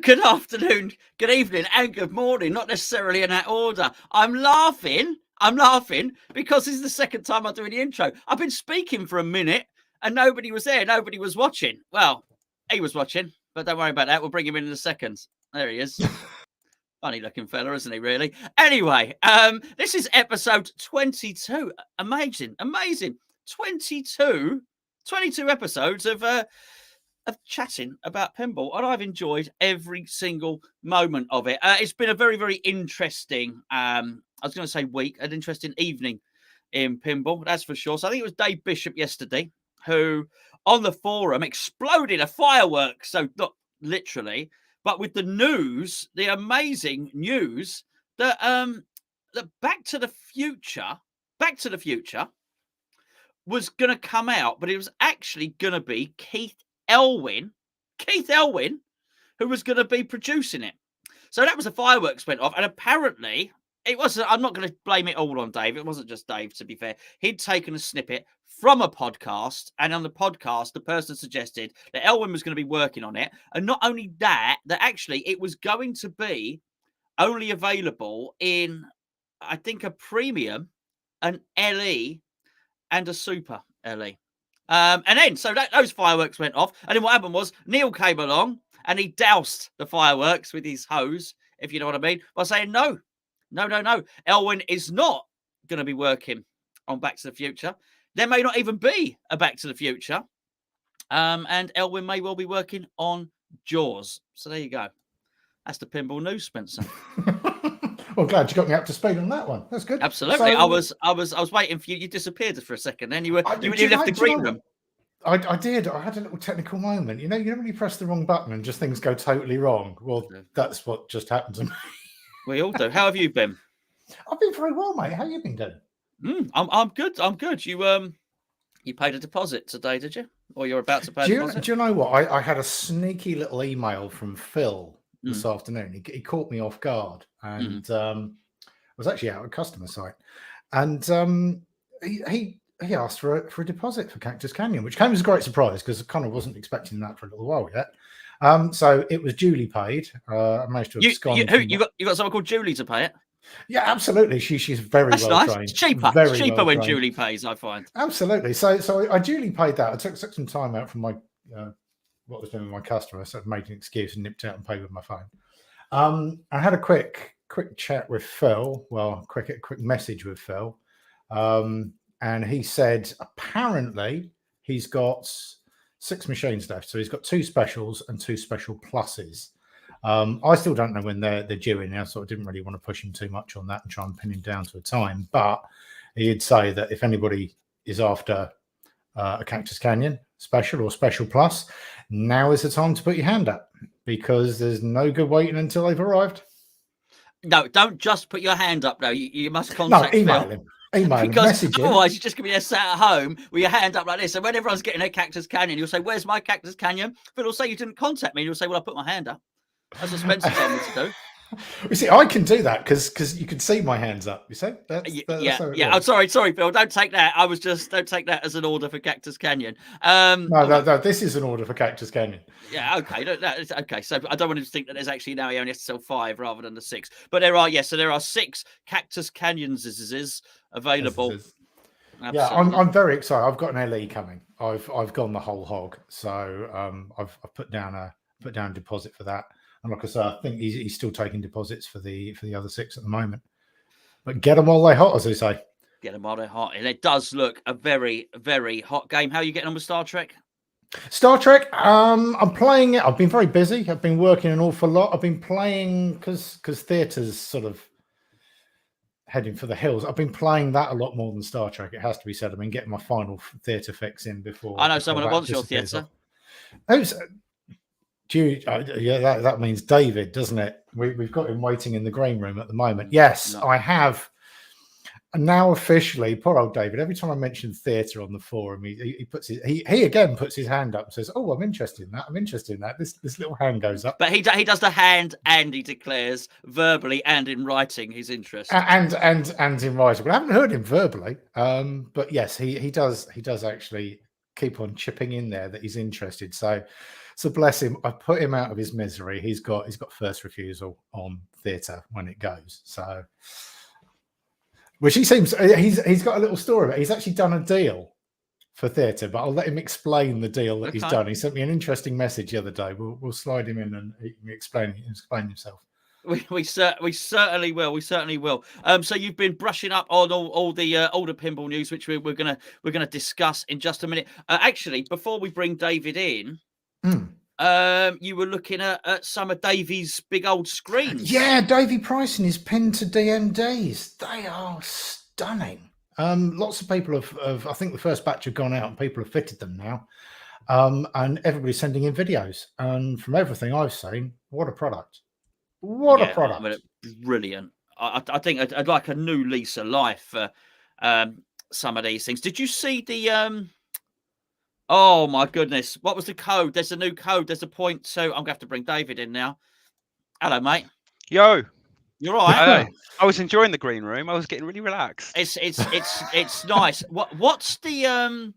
Good afternoon, good evening, and good morning. Not necessarily in that order. I'm laughing because this is the second time I'm doing the intro. I've been speaking for a minute and nobody was there. Nobody was watching. Well, he was watching, but don't worry about that. We'll bring him in a second. There he is. Funny looking fella, isn't he, really? Anyway, this is episode 22. Amazing. 22 episodes of chatting about pinball, and I've enjoyed every single moment of it. It's been a very, very interesting, I was going to say week, an interesting evening in pinball, that's for sure. So I think it was Dave Bishop yesterday who, on the forum, exploded a firework. So not literally, but with the news, the amazing news that that Back to the Future was going to come out, but it was actually going to be Keith Elwin, who was going to be producing it. So that was the fireworks went off, and apparently it wasn't. I'm not going to blame it all on Dave. It wasn't just Dave, to be fair. He'd taken a snippet from a podcast, and on the podcast, the person suggested that Elwin was going to be working on it, and not only that actually it was going to be only available in, I think, a premium, an LE, and a super LE. And then, so those fireworks went off. And then what happened was Neil came along and he doused the fireworks with his hose, if you know what I mean, by saying, no. Elwin is not going to be working on Back to the Future. There may not even be a Back to the Future. And Elwin may well be working on Jaws. So there you go. That's the pinball news, Spencer. Well, glad you got me up to speed on that one. That's good. Absolutely. So, I was waiting for you. You disappeared for a second. Then you left the green room. I did. I had a little technical moment. You know when you press the wrong button and just things go totally wrong. Well, that's what just happened to me. We all do. How have you been? I've been very well, mate. How have you been doing? I'm good. You paid a deposit today, did you? Or you're about to pay a deposit? Do you know what? I had a sneaky little email from Phil this afternoon. He caught me off guard, and I was actually out at a customer site, and he asked for a deposit for Cactus Canyon, which came as a great surprise because I kind of wasn't expecting that for a little while yet. So it was duly paid. I managed to abscond. You got someone called Julie to pay it? Yeah, absolutely. She's very That's well nice. trained. It's cheaper. It's cheaper when Julie pays, I find. Absolutely. So I duly paid that. I took some time out from my what I was doing with my customer. So I made an excuse and nipped out and paid with my phone. I had a quick chat with Phil. Well, quick message with Phil. And he said apparently he's got 6 machines left. So he's got 2 specials and 2 special pluses. I still don't know when they're due in now, so I didn't really want to push him too much on that and try and pin him down to a time. But he'd say that if anybody is after a Cactus Canyon special or special plus, now is the time to put your hand up, because there's no good waiting until they've arrived. No, don't just put your hand up, though. You must contact email him. Because otherwise you're just going to be sat at home with your hand up like this. And when everyone's getting their Cactus Canyon, you'll say, "Where's my Cactus Canyon?" Phil will say, "You didn't contact me." And you'll say, "Well, I put my hand up." That's what Spencer told me to do. You see, I can do that because you can see my hands up. You see? That's yeah. Oh, sorry, Phil. Don't take that. Don't take that as an order for Cactus Canyon. No. This is an order for Cactus Canyon. Yeah. Okay. Okay. So I don't want him to think that there's actually now he only has to sell 5 rather than the 6. But there are So there are 6 Cactus Canyons available. Yeah, I'm very excited. I've got an LE coming. I've gone the whole hog. So I've put down a deposit for that. And like I say, I think he's still taking deposits for the other 6 at the moment. But get them while they're hot, as they say. Get them while they're hot. And it does look a very, very hot game. How are you getting on with Star Trek? I'm playing it. I've been very busy. I've been working an awful lot. I've been playing because theatre's sort of heading for the hills. I've been playing that a lot more than Star Trek. It has to be said. I've been getting my final theatre fix in before. I know someone who wants your theatre. That means David, doesn't it? We've got him waiting in the green room at the moment. Yes, no. I have. Now officially, poor old David. Every time I mention theatre on the forum, he again puts his hand up and says, "Oh, I'm interested in that. I'm interested in that." This little hand goes up. But he does the hand, and he declares verbally and in writing his interest. And in writing. Well, I haven't heard him verbally. But yes, he does actually keep on chipping in there that he's interested. So bless him. I put him out of his misery. He's got first refusal on theatre when it goes. So, which he seems he's got a little story about. He's actually done a deal for theatre, but I'll let him explain the deal that he's done. He sent me an interesting message the other day. We'll slide him in and he can explain himself. We certainly will. We certainly will. So you've been brushing up on all the older pinball news, which we're gonna discuss in just a minute. Actually, before we bring David in, you were looking at some of Davey's big old screens. Yeah, Davey Price and his pin to DMDs. They are stunning. Lots of people have I think the first batch have gone out and people have fitted them now. And everybody's sending in videos. And from everything I've seen, what a product. What a product. I mean, brilliant. I think I'd like a new lease of life for some of these things. Did you see the oh my goodness, what was the code? There's a new code. There's a 0.2. I'm gonna have to bring David in now. Hello, mate. Yo. You're right. I was enjoying the green room. I was getting really relaxed. It's nice. What's the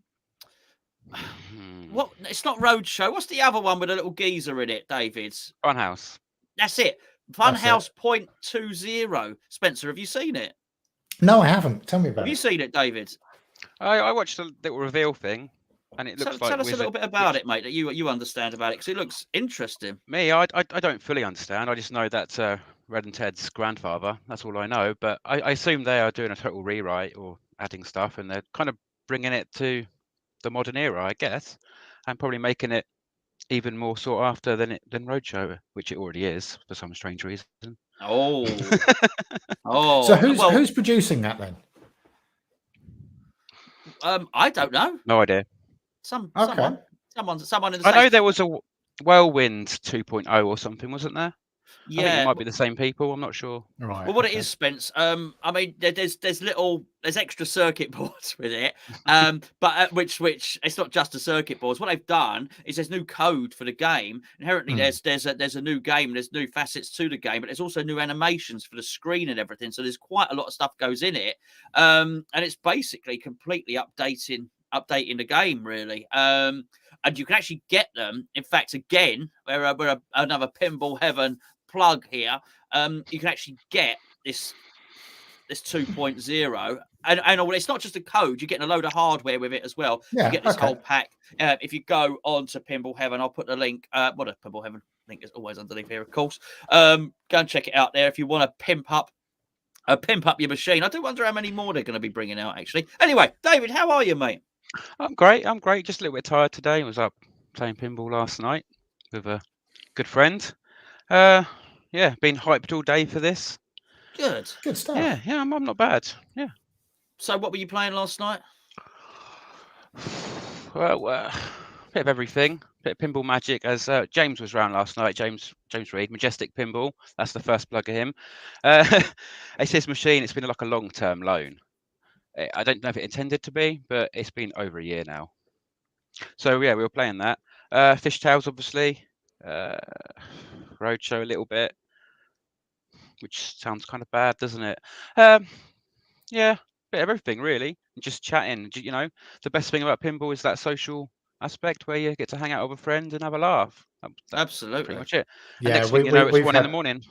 what? It's not Roadshow. What's the other one with a little geezer in it, David's? Funhouse. That's it. Funhouse 0.20. Spencer, have you seen it? No, I haven't. Tell me about it. Have you seen it, David? I watched a little reveal thing, and it looks like. Tell us a little bit about it, mate. That you understand about it, because it looks interesting. Me, I don't fully understand. I just know that Red and Ted's grandfather. That's all I know. But I assume they are doing a total rewrite or adding stuff, and they're kind of bringing it to the modern era, I guess, and probably making it even more sought after than Roadshow, which it already is for some strange reason. Oh. So who's producing that then? I don't know. No idea. Someone in the I know there was a Whirlwind 2.0 or something, wasn't there? Yeah, I think it might be the same people. I'm not sure. Right. Well, what it is, Spence. I mean, there's extra circuit boards with it, but which it's not just the circuit boards. What they've done is there's new code for the game. Inherently, there's a new game. There's new facets to the game, but there's also new animations for the screen and everything. So there's quite a lot of stuff goes in it, and it's basically completely updating the game, really. And you can actually get them. In fact, again, we're another Pinball Heaven plug here. You can actually get this 2.0, and it's not just a code. You're getting a load of hardware with it as well. Yeah, you get this whole pack. If you go on to Pinball Heaven, I'll put the link. What a Pinball Heaven link is always underneath here, of course. Go and check it out there if you want to pimp up your machine. I do wonder how many more they're going to be bringing out, actually. Anyway, David, how are you, mate? I'm great. Just a little bit tired today. I was up playing pinball last night with a good friend. Yeah, been hyped all day for this. Good stuff. Yeah, I'm not bad. Yeah. So, what were you playing last night? Well, a bit of everything. Bit of pinball magic. As James was round last night. James Reed, Majestic Pinball. That's the first plug of him. It's his machine. It's been like a long-term loan. I don't know if it intended to be, but it's been over a year now. So yeah, we were playing that. Fishtails, obviously. Roadshow a little bit, which sounds kind of bad, doesn't it? Yeah, bit of everything really. Just chatting. You know, the best thing about pinball is that social aspect where you get to hang out with a friend and have a laugh. That's Absolutely, pretty much it. And Yeah, next thing you know, it's 1 in the morning.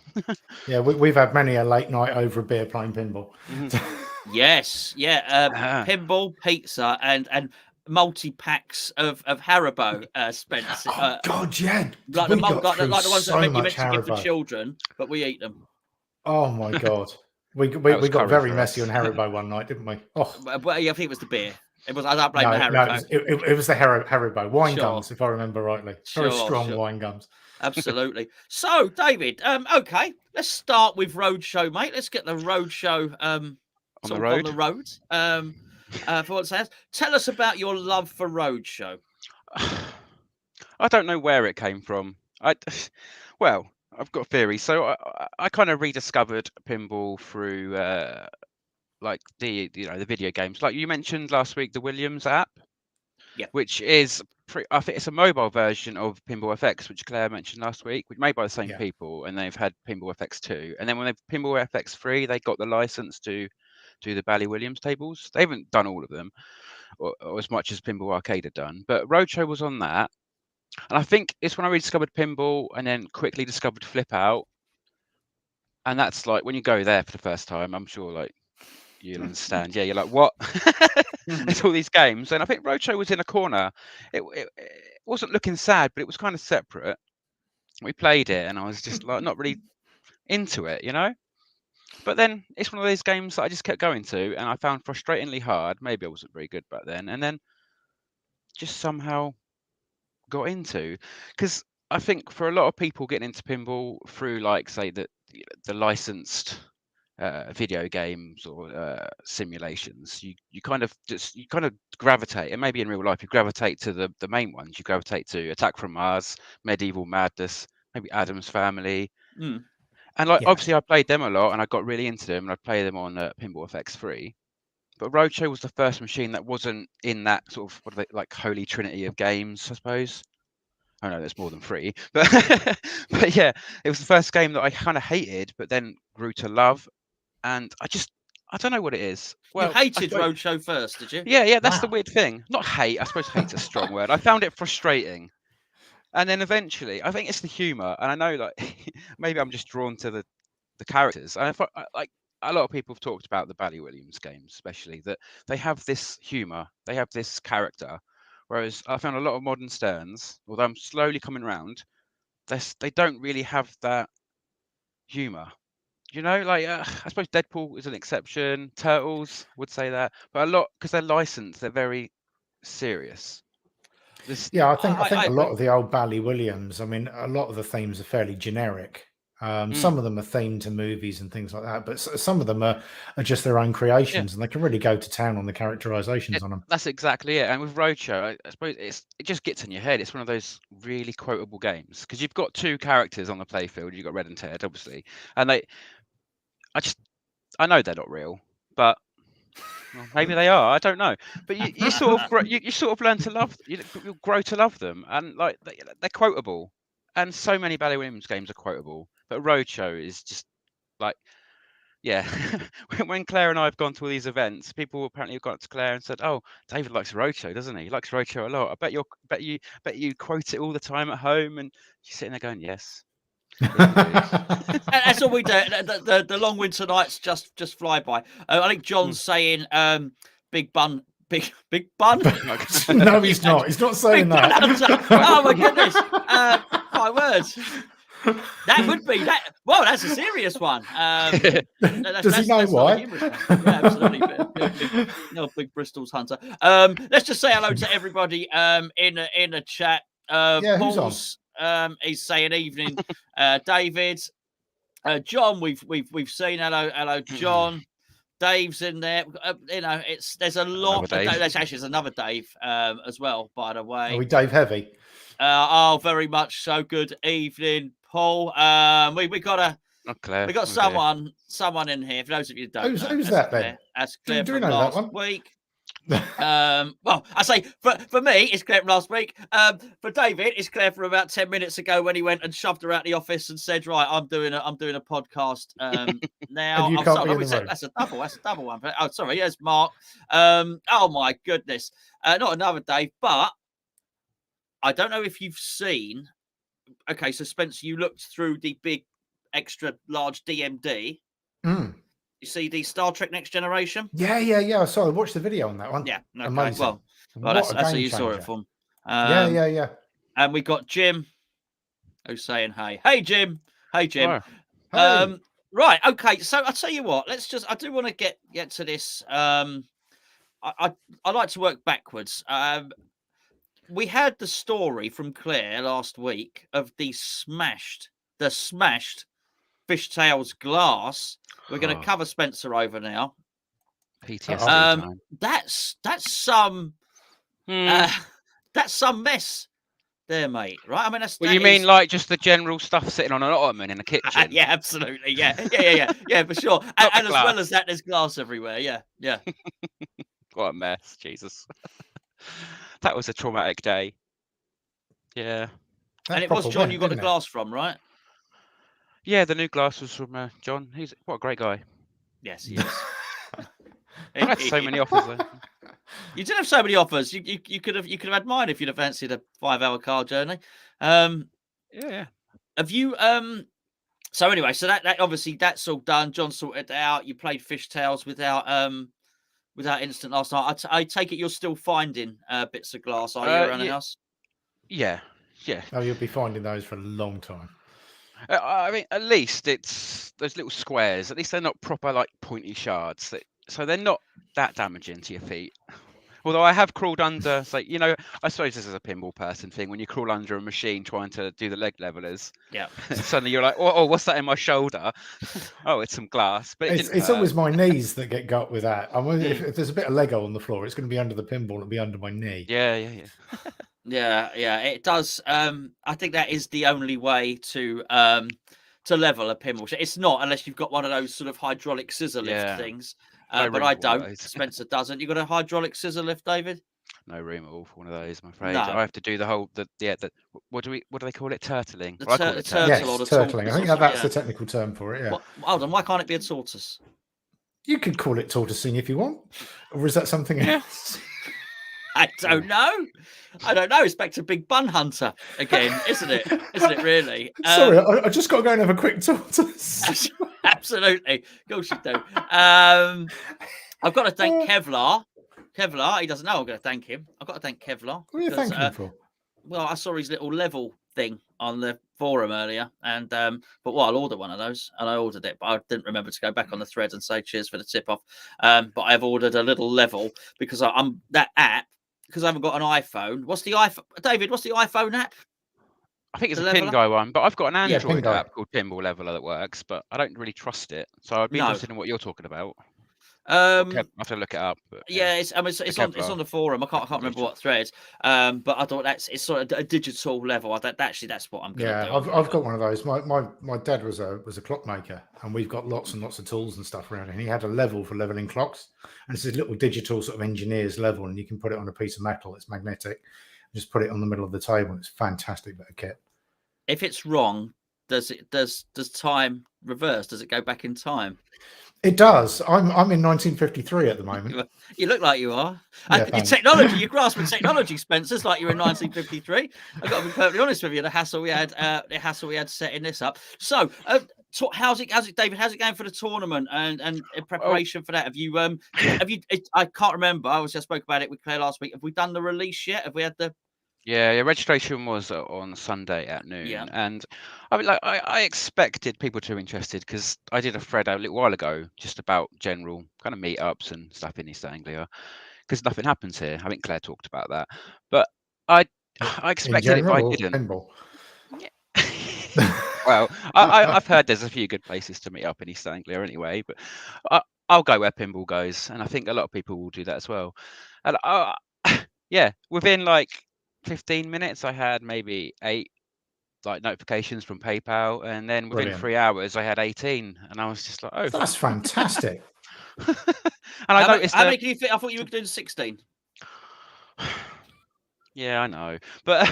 Yeah, we've had many a late night over a beer playing pinball. Yes, yeah. Pinball, pizza, and multi-packs of Haribo, Spencer. Oh God, yeah. Like the ones that you meant to give for children, but we eat them. Oh my God. We got very messy on Haribo one night, didn't we? Oh, well, yeah, I think it was the beer. It was. I don't blame the Haribo. No, it was the Haribo wine gums, if I remember rightly. Very strong wine gums. Absolutely. So, David, okay, let's start with Roadshow, mate. Let's get the Roadshow on the road. For what it says, tell us about your love for Roadshow. I don't know where it came from. I've got a theory. So I kind of rediscovered pinball through like the video games. Like you mentioned last week, the Williams app, which is I think it's a mobile version of Pinball FX, which Claire mentioned last week, which made by the same people, and they've had Pinball FX 2, and then when they've Pinball FX 3, they got the license to do the Bally Williams tables. They haven't done all of them, or as much as Pinball Arcade had done. But Roadshow was on that, and I think it's when I rediscovered Pinball and then quickly discovered Flip Out. And that's like when you go there for the first time, I'm sure like you'll understand. Yeah, you're like, what? There's all these games, and I think Roadshow was in a corner. It wasn't looking sad, but it was kind of separate. We played it, and I was just like not really into it, you know. But then it's one of those games that I just kept going to, and I found frustratingly hard. Maybe I wasn't very good back then, and then just somehow got into. Because I think for a lot of people getting into pinball through, like, say, the licensed video games or simulations, you kind of gravitate, and maybe in real life you gravitate to the main ones. You gravitate to Attack from Mars, Medieval Madness, maybe Addams Family. And like obviously I played them a lot and I got really into them, and I played them on Pinball FX3. But Roadshow was the first machine that wasn't in that sort of, what are they, like, holy trinity of games, I suppose. I know there's more than 3, but but yeah, it was the first game that I kind of hated, but then grew to love. And I don't know what it is. Well, you hated Roadshow first, did you? Yeah, that's the weird thing. Not hate. I suppose hate's a strong word. I found it frustrating. And then eventually, I think it's the humor. And I know, like, maybe I'm just drawn to the characters. And like a lot of people have talked about the Bally Williams games, especially, that they have this humor, they have this character. Whereas I found a lot of modern Sterns, although I'm slowly coming around, they don't really have that humor. You know, like, I suppose Deadpool is an exception. Turtles would say that, but a lot, because they're licensed, they're very serious. I think a lot of the old Bally Williams, I mean, a lot of the themes are fairly generic. Some of them are themed to movies and things like that, but some of them are just their own creations, and they can really go to town on the characterizations on them. That's exactly it. And with Roadshow, I suppose it just gets in your head. It's one of those really quotable games because you've got 2 characters on the playfield. You've got Red and Ted, obviously, and I know they're not real, but well, maybe they are. I don't know. But you sort of you sort of learn to love. You grow to love them, and like they're quotable. And so many Bally Williams games are quotable, but Roadshow is just like, yeah. When Claire and I have gone to all these events, people apparently have gone to Claire and said, "Oh, David likes Roadshow, doesn't he? He likes Roadshow a lot. I bet you quote it all the time at home." And she's sitting there going, "Yes." That's all we do. The long winter nights just fly by. I think John's saying big bun. No, he's not. He's not saying that. Oh my goodness! My words. That would be that. Well, that's a serious one. Does he know why? Yeah, absolutely. No, big Bristol's hunter. Let's just say hello to everybody in the chat. Paul's he's saying evening. David, John, we've seen. Hello, John. Dave's in there. There's a lot. There's another Dave as well, by the way. Are we Dave heavy? Very much so. Good evening, Paul. We got someone in here. For those of you who don't know, who's that then? That's Claire do from know last that one? week. Well, I say for me, it's Claire from last week. For David, it's Claire from about 10 minutes ago when he went and shoved her out the office and said, "Right, I'm doing a podcast now." That's a double. That's a double one. Oh, sorry. Yes, Mark. Oh my goodness. Not another Dave, but I don't know if you've seen. Okay, so Spencer, you looked through the big, extra large DMD. You see the Star Trek Next Generation? Yeah. I saw. I watched the video on that one. Yeah, okay. Amazing. Well, that's what you saw it from. Yeah. And we got Jim, who's saying, "Hey, Jim. Hey, Jim." Hey. Right. Okay. So I'll tell you what. I do want to get to this. I like to work backwards. We had the story from Claire last week of the smashed Fishtails glass. We're going to cover Spencer over now. PTSD. That's some mess there, mate. Right? I mean, you mean like just the general stuff sitting on an ottoman in the kitchen? Yeah, absolutely. Yeah, for sure. And as well as that, there's glass everywhere. Yeah. What a mess, Jesus. That was a traumatic day. Yeah. And it was John you got the glass from, right? Yeah, the new glass was from John. What a great guy. Yes, he is. I had so many offers though. You did have so many offers. You could have had mine if you'd have fancied a 5-hour car journey. Yeah. Have you So anyway, so that obviously that's all done. John sorted it out. You played Fishtails without instant last night. I take it you're still finding bits of glass, are you, around the house? Yeah. Oh, you'll be finding those for a long time. I mean, at least it's those little squares. At least they're not proper like pointy shards. So they're not that damaging to your feet. Although I have crawled under, so I suppose this is a pinball person thing. When you crawl under a machine trying to do the leg levelers, yeah, suddenly you're like, oh, what's that in my shoulder? Oh, it's some glass. But it's always my knees that get got with that. If there's a bit of Lego on the floor, it's going to be under the pinball. It'll be under my knee. Yeah. Yeah, it does. I think that is the only way to level a pinball. It's not unless you've got one of those sort of hydraulic scissor lift things. But I don't. Spencer doesn't. You got a hydraulic scissor lift, David? No room at all for one of those, I'm afraid. No. I have to do the whole what do they call it? Turtling. The Well, I call it turtle Yes, or the turtling. I think that's yeah. the technical term for it. Yeah. Hold on. Why can't it be a tortoise? You could call it tortoising if you want, or is that something else? I don't know. It's back to Big Bun Hunter again, isn't it? Isn't it really? Sorry, I just got to go and have a quick tortoise. Absolutely. Of course you do. I've got to thank Kevlar. Kevlar, he doesn't know I'm going to thank him. I've got to thank Kevlar. What are you thanking him for? Well, I saw his little level thing on the forum earlier, and but I'll order one of those, and I ordered it, but I didn't remember to go back on the thread and say cheers for the tip off. But I've ordered a little level because I'm that app, because I haven't got an iPhone. What's the iPhone, David? What's the iPhone app? I think it's a Pin Guy one, but I've got an Android app called Pinball Leveler that works, but I don't really trust it. So I'd be interested in what you're talking about. I have to look it up. But, it's on the forum. I can't remember what thread. But I thought it's sort of a digital level. That's what I'm going to do. I've got one of those. My dad was a clockmaker, and we've got lots and lots of tools and stuff around. And he had a level for leveling clocks, and it's this little digital sort of engineer's level, and you can put it on a piece of metal. It's magnetic. Just put it on the middle of the table. It's fantastic bit of kit. If it's wrong, does time reverse? Does it go back in time? It does. I'm in 1953 at the moment. You look like you are. Yeah, your technology, you're grasping technology, Spencer. It's like you're in 1953. I've got to be perfectly honest with you. The hassle we had setting this up. So, how's it, David? How's it going for the tournament and in preparation for that? Have you? I can't remember. I spoke about it with Claire last week. Have we done the release yet? Have we had the? Yeah, registration was on Sunday at noon, and I mean, I expected people to be interested because I did a thread a little while ago just about general kind of meetups and stuff in East Anglia, because nothing happens here. I think Claire talked about that, but I expected it, but I didn't. Pinball. Yeah. Well, I've heard there's a few good places to meet up in East Anglia anyway, but I'll go where pinball goes, and I think a lot of people will do that as well. And within like 15 minutes I had maybe 8 like notifications from PayPal, and then within 3 hours I had 18, and I was just like, oh, that's fantastic. And I noticed how many can you fit? I thought you were doing 16. Yeah, I know, but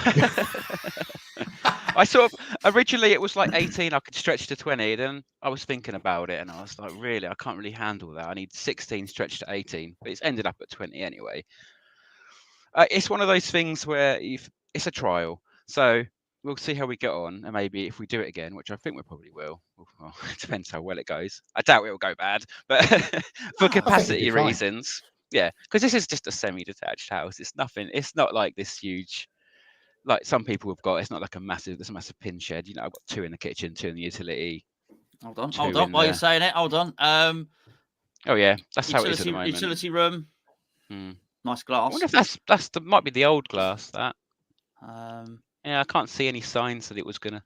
I sort of originally it was like 18. I could stretch to 20. Then I was thinking about it, and I was like, really, I can't really handle that. I need 16 stretched to 18, but it's ended up at 20 anyway. It's one of those things where it's a trial, so we'll see how we get on, and maybe if we do it again, which I think we probably will. Well, it depends how well it goes. I doubt it will go bad, but for capacity reasons, yeah, because this is just a semi-detached house. It's nothing. It's not like this huge, like some people have got. It's not like there's a massive pin shed. I've got 2 in the kitchen, 2 in the utility. Hold on. While you're saying it, hold on. Oh yeah, that's how it is at the moment. Utility room. Nice glass. I wonder if might be the old glass. That. Yeah, I can't see any signs that it was gonna.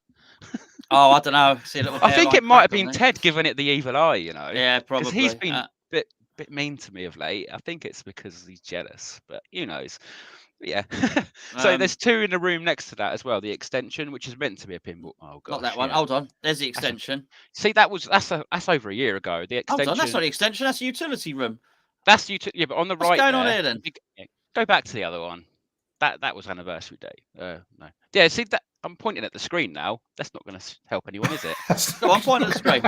Oh, I don't know. See a little. I think it might have been Ted giving it the evil eye. Yeah, probably. Because he's been a bit mean to me of late. I think it's because he's jealous, but who knows? But yeah. So there's 2 in the room next to that as well. The extension, which is meant to be a pinball. Oh god. Not that one. Hold on. There's the extension. See, that's over a year ago. The extension. Hold on. That's not the extension. That's the utility room. That's yeah, but on the right. What's going on here then? Go back to the other one. That was anniversary day. No. Yeah, see that I'm pointing at the screen now. That's not going to help anyone, is it? No, I'm pointing at the screen.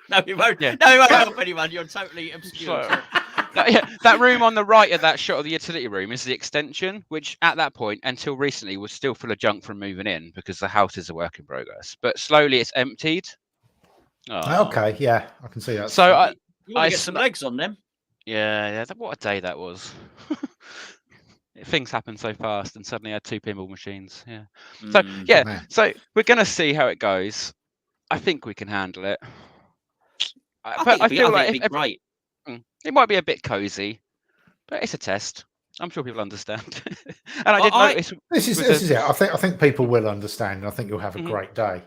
No, you won't. Yeah. No, you won't help anyone. You're totally obscure. That room on the right of that shot of the utility room is the extension, which at that point, until recently, was still full of junk from moving in because the house is a work in progress. But slowly it's emptied. Oh. Okay, yeah, I can see that. So You want to get some legs on them? Yeah. What a day that was. Things happen so fast, and suddenly I had 2 pinball machines. Yeah. So yeah. Man. So we're gonna see how it goes. I think we can handle it. I feel like it'd be great. It might be a bit cozy, but it's a test. I'm sure people understand. And I did notice this is it. I think people will understand. I think you'll have a great day.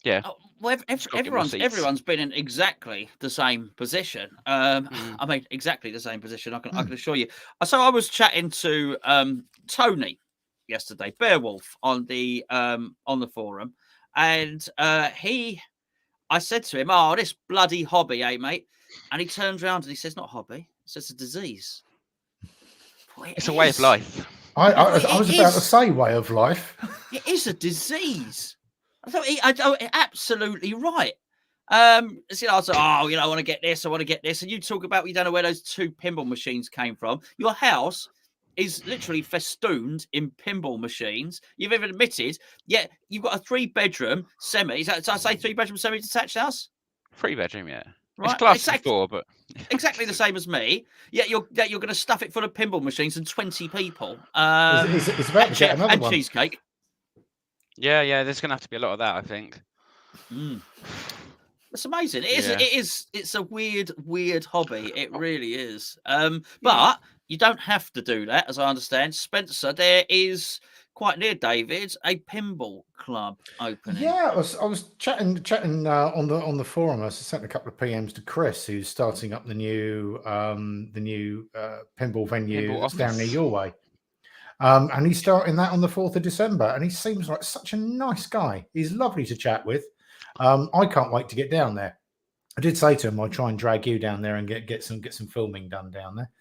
Yeah. Well, everyone's been in exactly the same position. I mean, exactly the same position. I can assure you. So I was chatting to Tony yesterday, Beowulf, on the forum, and I said to him, "Oh, this bloody hobby, eh, mate?" And he turns around and he says, "Not hobby, it's just a disease." Well, it's a way of life. I was about to say way of life. It is a disease. I thought absolutely right. I was like, I want to get this, I want to get this. And you talk about, you don't know where those 2 pinball machines came from. Your house is literally festooned in pinball machines. You've even admitted, you've got a 3-bedroom semi. Is that, so I say 3-bedroom semi-detached house? 3-bedroom, yeah. Right. It's classed as 4, but exactly the same as me. Yet you're going to stuff it full of pinball machines and 20 people. It's about to get another one. Cheesecake. Yeah. There's going to have to be a lot of that, I think. It's amazing. It's a weird hobby. It really is. But you don't have to do that, as I understand. Spencer, there is quite near David's a pinball club opening. Yeah, I was chatting on the forum. I sent a couple of PMs to Chris, who's starting up the new pinball venue that's down near your way. And he's starting that on the 4th of December, and he seems like such a nice guy. He's lovely to chat with. I can't wait to get down there. I did say to him I'll try and drag you down there and get some filming done down there.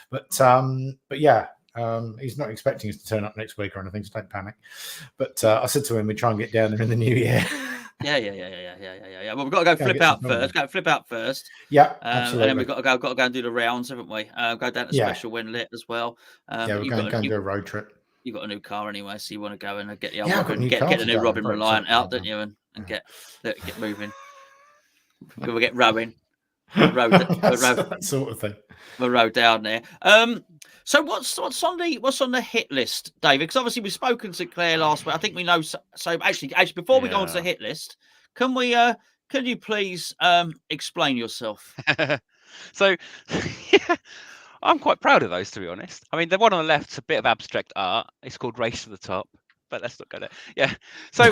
But yeah, he's not expecting us to turn up next week or anything, so don't panic. But I said to him we'd try and get down there in the new year. Yeah. Well, we've got to go flip out first. Go flip out first. Yeah, absolutely. And then we've got to go and do the rounds, haven't we? Go down to Special when lit as well. We're going to go and do a road trip. You've got a new car anyway, so you want to go and get the the new Robin Reliant out, don't you? And get moving. We'll get rowing. That sort of thing. The road down there. So what's on the hit list, David? Because obviously we've spoken to Claire last week. I think we know. So actually, before we go on to the hit list, can you please explain yourself? So, I'm quite proud of those, to be honest. I mean, the one on the left's a bit of abstract art. It's called Race to the Top, but let's not go there. Yeah. So,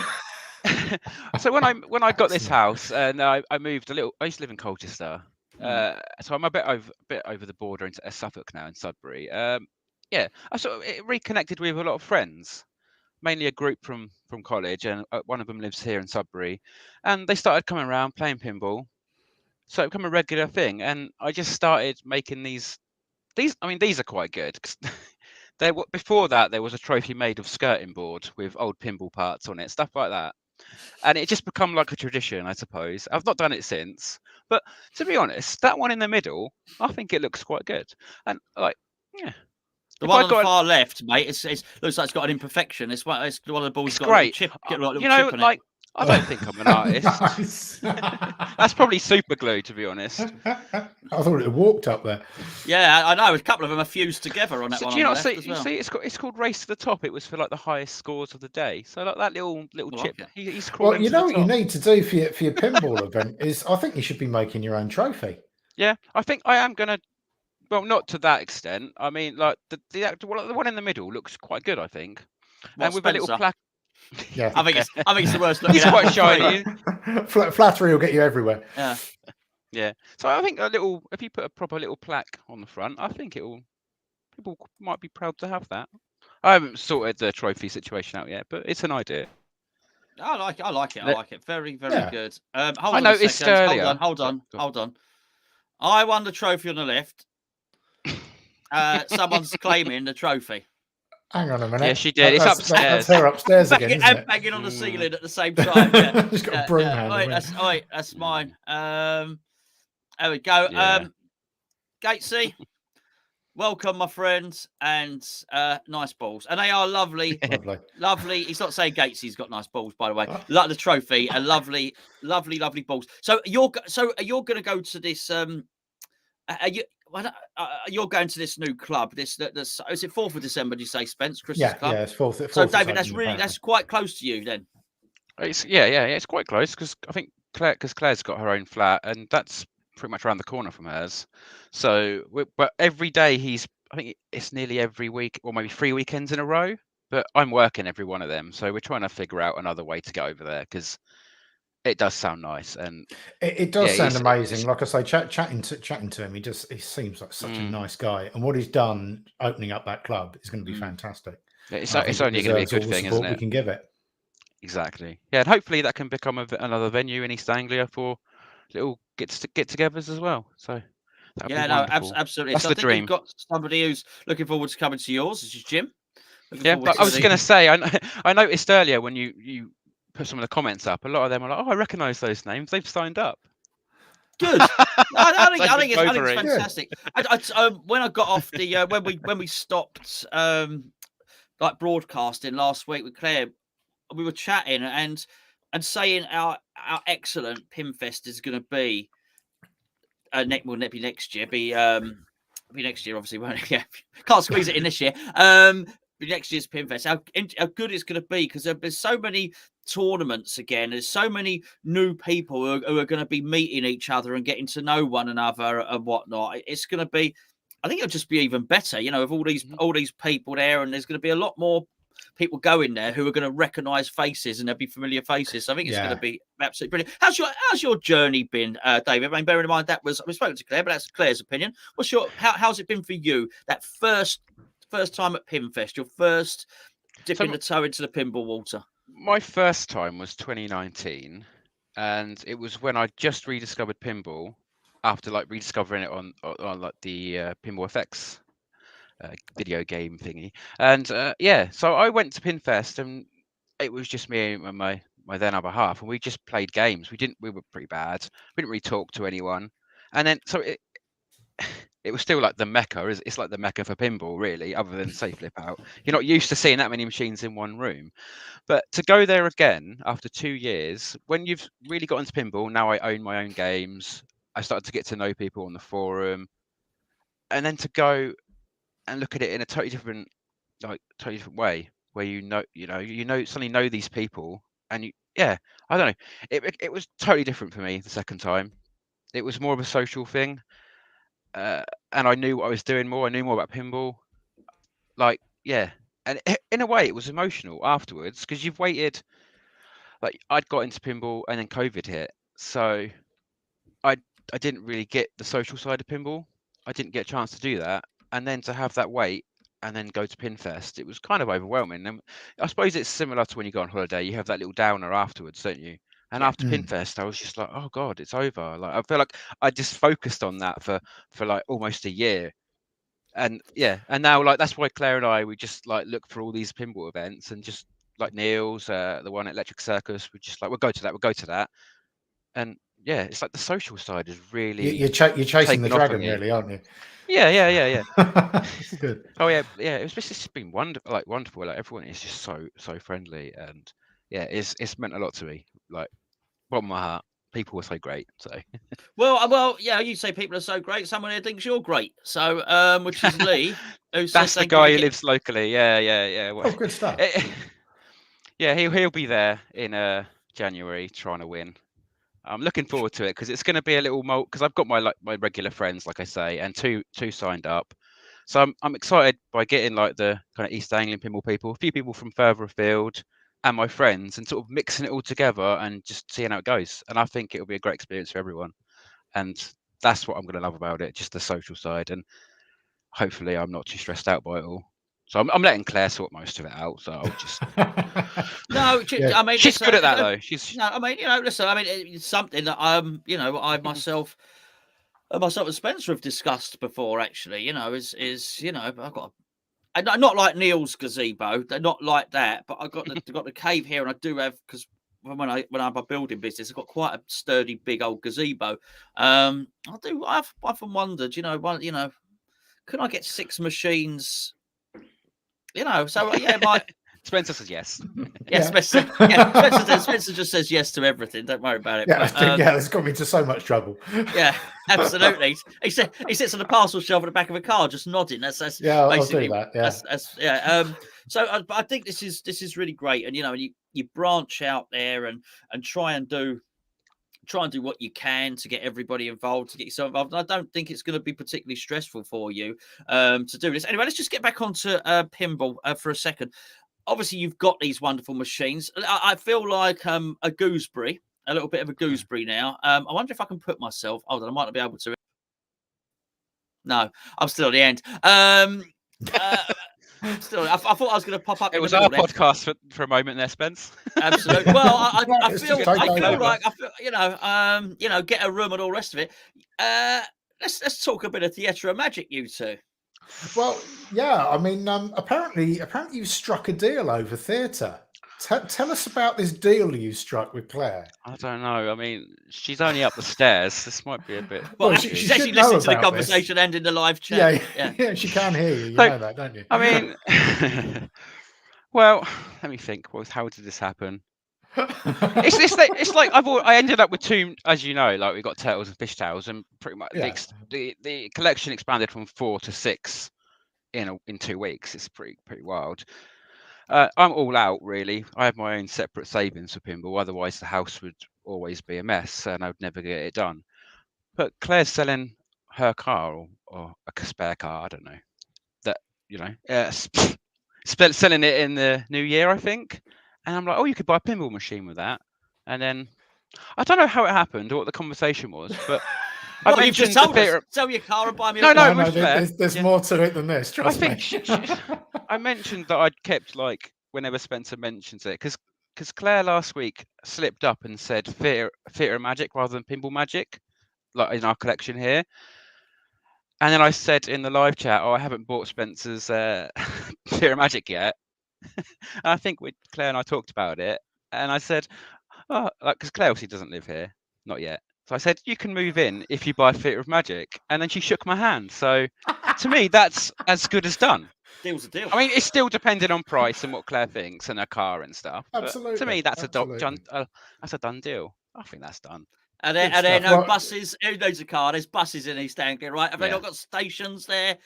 so when I got this house and I moved a little, I used to live in Colchester. So I'm a bit over the border into Suffolk now, in Sudbury. I sort of reconnected with a lot of friends, mainly a group from college, and one of them lives here in Sudbury, and they started coming around playing pinball, so it became a regular thing. And I just started making these. I mean, these are quite good. Before that, there was a trophy made of skirting board with old pinball parts on it, stuff like that. And it just become like a tradition, I suppose. I've not done it since, but to be honest, that one in the middle, I think it looks quite good. And the one on the far left, mate, it looks like it's got an imperfection. It's one of the balls got a chip. I don't think I'm an artist. That's probably super glue, to be honest. I thought it walked up there. Yeah, I know. A couple of them are fused together on that one. Do you not see? You see, it's called Race to the Top. It was for like the highest scores of the day. So like that little chip. Okay. He's crawling. Well, you know what you need to do for your pinball event is, I think you should be making your own trophy. Yeah, I think I am gonna. Well, not to that extent. I mean, like the one in the middle looks quite good, I think. And with Spencer? a little plaque. Yeah, I think it's the worst looking. He's quite shiny. Flattery will get you everywhere. Yeah. So I think if you put a proper little plaque on the front, I think people might be proud to have that. I haven't sorted the trophy situation out yet, but it's an idea. I like it. I like it. Very, very good. Hold on. I noticed earlier. Hold on. I won the trophy on the left. Someone's claiming the trophy. Hang on a minute. Yeah, she did. It's upstairs. That's her upstairs again, isn't it? Banging on the ceiling at the same time. Yeah. She's got a broom hand. That's mine. There we go. Gatesy, welcome, my friends, and nice balls. And they are lovely, Lovely. lovely. He's not saying Gatesy's got nice balls, by the way. Like the trophy, and lovely, lovely, lovely balls. So you're going to go to this. You're going to this new club. This is it 4th of December? Did you say, Spence? Chris's club. Yeah, it's 4th. So David, that's quite close to you then. It's it's quite close because I think Claire's got her own flat, and that's pretty much around the corner from hers. So, but every day I think it's nearly every week, or maybe 3 weekends in a row. But I'm working every one of them, so we're trying to figure out another way to get over there because it does sound nice, and it does sound amazing. Like I say, chatting to him, he seems like such a nice guy, and what he's done opening up that club is going to be fantastic. Yeah, it's only going to be a good thing, isn't it? We can give it. Exactly. Yeah, and hopefully that can become another venue in East Anglia for little get-togethers as well. So absolutely. That's so the I think dream. You've got somebody who's looking forward to coming to yours. This is Jim. Yeah, but I was going to say, I noticed earlier when you put some of the comments up, a lot of them are like, "Oh, I recognise those names. They've signed up." Good. I think it's fantastic. When I got off the when we stopped like broadcasting last week with Claire, we were chatting and saying our excellent Pimfest is going to be next year. Be next year, obviously. Won't it? Yeah, can't squeeze it in this year. Be next year's Pimfest. How good it's going to be because there's so many tournaments again. There's so many new people who are going to be meeting each other and getting to know one another and whatnot. It's going to be. I think it'll just be even better, with all these people there, and there's going to be a lot more people going there who are going to recognise faces and they'll be familiar faces. So I think it's going to be absolutely brilliant. How's your journey been, David? I mean, bearing in mind we spoke to Claire, but that's Claire's opinion. How's it been for you? That first time at Pinfest, your first dipping the toe into the pinball water. My first time was 2019, and it was when I just rediscovered pinball after like rediscovering it on like the Pinball FX video game thingy. And so I went to Pinfest, and it was just me and my then other half, and we just played games. We were pretty bad. We didn't really talk to anyone, and then so it was still like the mecca. It's like the mecca for pinball, really, other than say Flip Out. You're not used to seeing that many machines in one room. But to go there again after 2 years, when you've really got into pinball, now I own my own games. I started to get to know people on the forum, and then to go and look at it in a totally different way, where you suddenly know these people, and I don't know. It was totally different for me the second time. It was more of a social thing. And I knew what I was doing more. I knew more about pinball. And in a way, it was emotional afterwards because you've waited. Like I'd got into pinball and then COVID hit, so I didn't really get the social side of pinball. I didn't get a chance to do that, and then to have that wait and then go to Pinfest, it was kind of overwhelming. And I suppose it's similar to when you go on holiday. You have that little downer afterwards, don't you? And after Pinfest, I was just like, oh God, it's over. Like I feel like I just focused on that for like almost a year. And and now like that's why Claire and I we just like look for all these pinball events, and just like Neil's the one at Electric Circus, we just like we'll go to that. And it's like the social side is really you're chasing the dragon, really, aren't you? Yeah. That's good. Oh yeah. It's just been wonderful. Like everyone is just so friendly, and it's meant a lot to me. Like bottom of my heart, people were so great. So well, you say people are so great. Someone here thinks you're great. So which is Lee. That's the guy who lives locally. Yeah. Well, good stuff. He'll be there in January trying to win. I'm looking forward to it because it's going to be a little because I've got my regular friends, like I say, and two signed up. So I'm excited by getting like the kind of East Anglian pinball people, a few people from further afield, and my friends, and sort of mixing it all together and just seeing how it goes. And I think it'll be a great experience for everyone. And that's what I'm going to love about it, just the social side. And hopefully I'm not too stressed out by it all. So I'm letting Claire sort most of it out. So I'll just I mean, she's good at that though. Listen. I mean, it's something that I myself and Spencer have discussed before. Actually, I've got not like Neil's gazebo. They're not like that, but I've got the cave here, and I do have because when I have my building business, I've got quite a sturdy, big old gazebo. I've often wondered, could I get 6 machines? So my Spencer says yes. Spencer just says yes to everything. Don't worry about it. Yeah, But, it's got me into so much trouble. Yeah, absolutely. He sits on the parcel shelf at the back of a car, just nodding. That's basically I'll do that. Yeah, So I think this is really great, and you branch out there and try and do what you can to get everybody involved, to get yourself involved. And I don't think it's going to be particularly stressful for you to do this. Anyway, let's just get back onto pinball for a second. Obviously, you've got these wonderful machines. I feel like a gooseberry, a little bit of a gooseberry now. I wonder if I can put myself. Hold on, I might not be able to. No, I'm still at the end. Still, I thought I was going to pop up. It was our podcast for a moment there, Spence. Absolutely. Well, I feel like get a room and all the rest of it. Let's talk a bit of theatre of magic, you two. Well, yeah. I mean, apparently you struck a deal over theatre. Tell us about this deal you struck with Claire. I don't know. I mean, she's only up the stairs. This might be a bit. Well, she's actually listening to the conversation and in the live chat. Yeah, she can hear you. You know that, don't you? I mean, well, let me think. How did this happen? It's like I ended up with 2, as you know, like we got turtles and fishtails, and pretty much the collection expanded from 4 to 6 in 2 weeks. It's pretty wild. I'm all out, really. I have my own separate savings for pinball. Otherwise, the house would always be a mess, and I would never get it done. But Claire's selling her car or a spare car. I don't know. That selling it in the new year, I think. And I'm like, oh, you could buy a pinball machine with that. And then I don't know how it happened or what the conversation was, but I mentioned sell your car and buy me. No, there's more to it than this. Trust me. I mentioned that I'd kept, like, whenever Spencer mentions it, because Claire last week slipped up and said theatre magic rather than pinball magic, like in our collection here. And then I said in the live chat, I haven't bought Spencer's theatre magic yet. And I think Claire and I talked about it, and I said, because Claire obviously doesn't live here, not yet. So I said, you can move in if you buy Theatre of Magic. And then she shook my hand. So to me, that's as good as done. Deal's a deal. I mean, it's still depending on price and what Claire thinks and her car and stuff. Absolutely. But to me, that's a done deal. I think that's done. And then no buses. Who knows a car? There's buses in East Anglia, right? Have they not got stations there?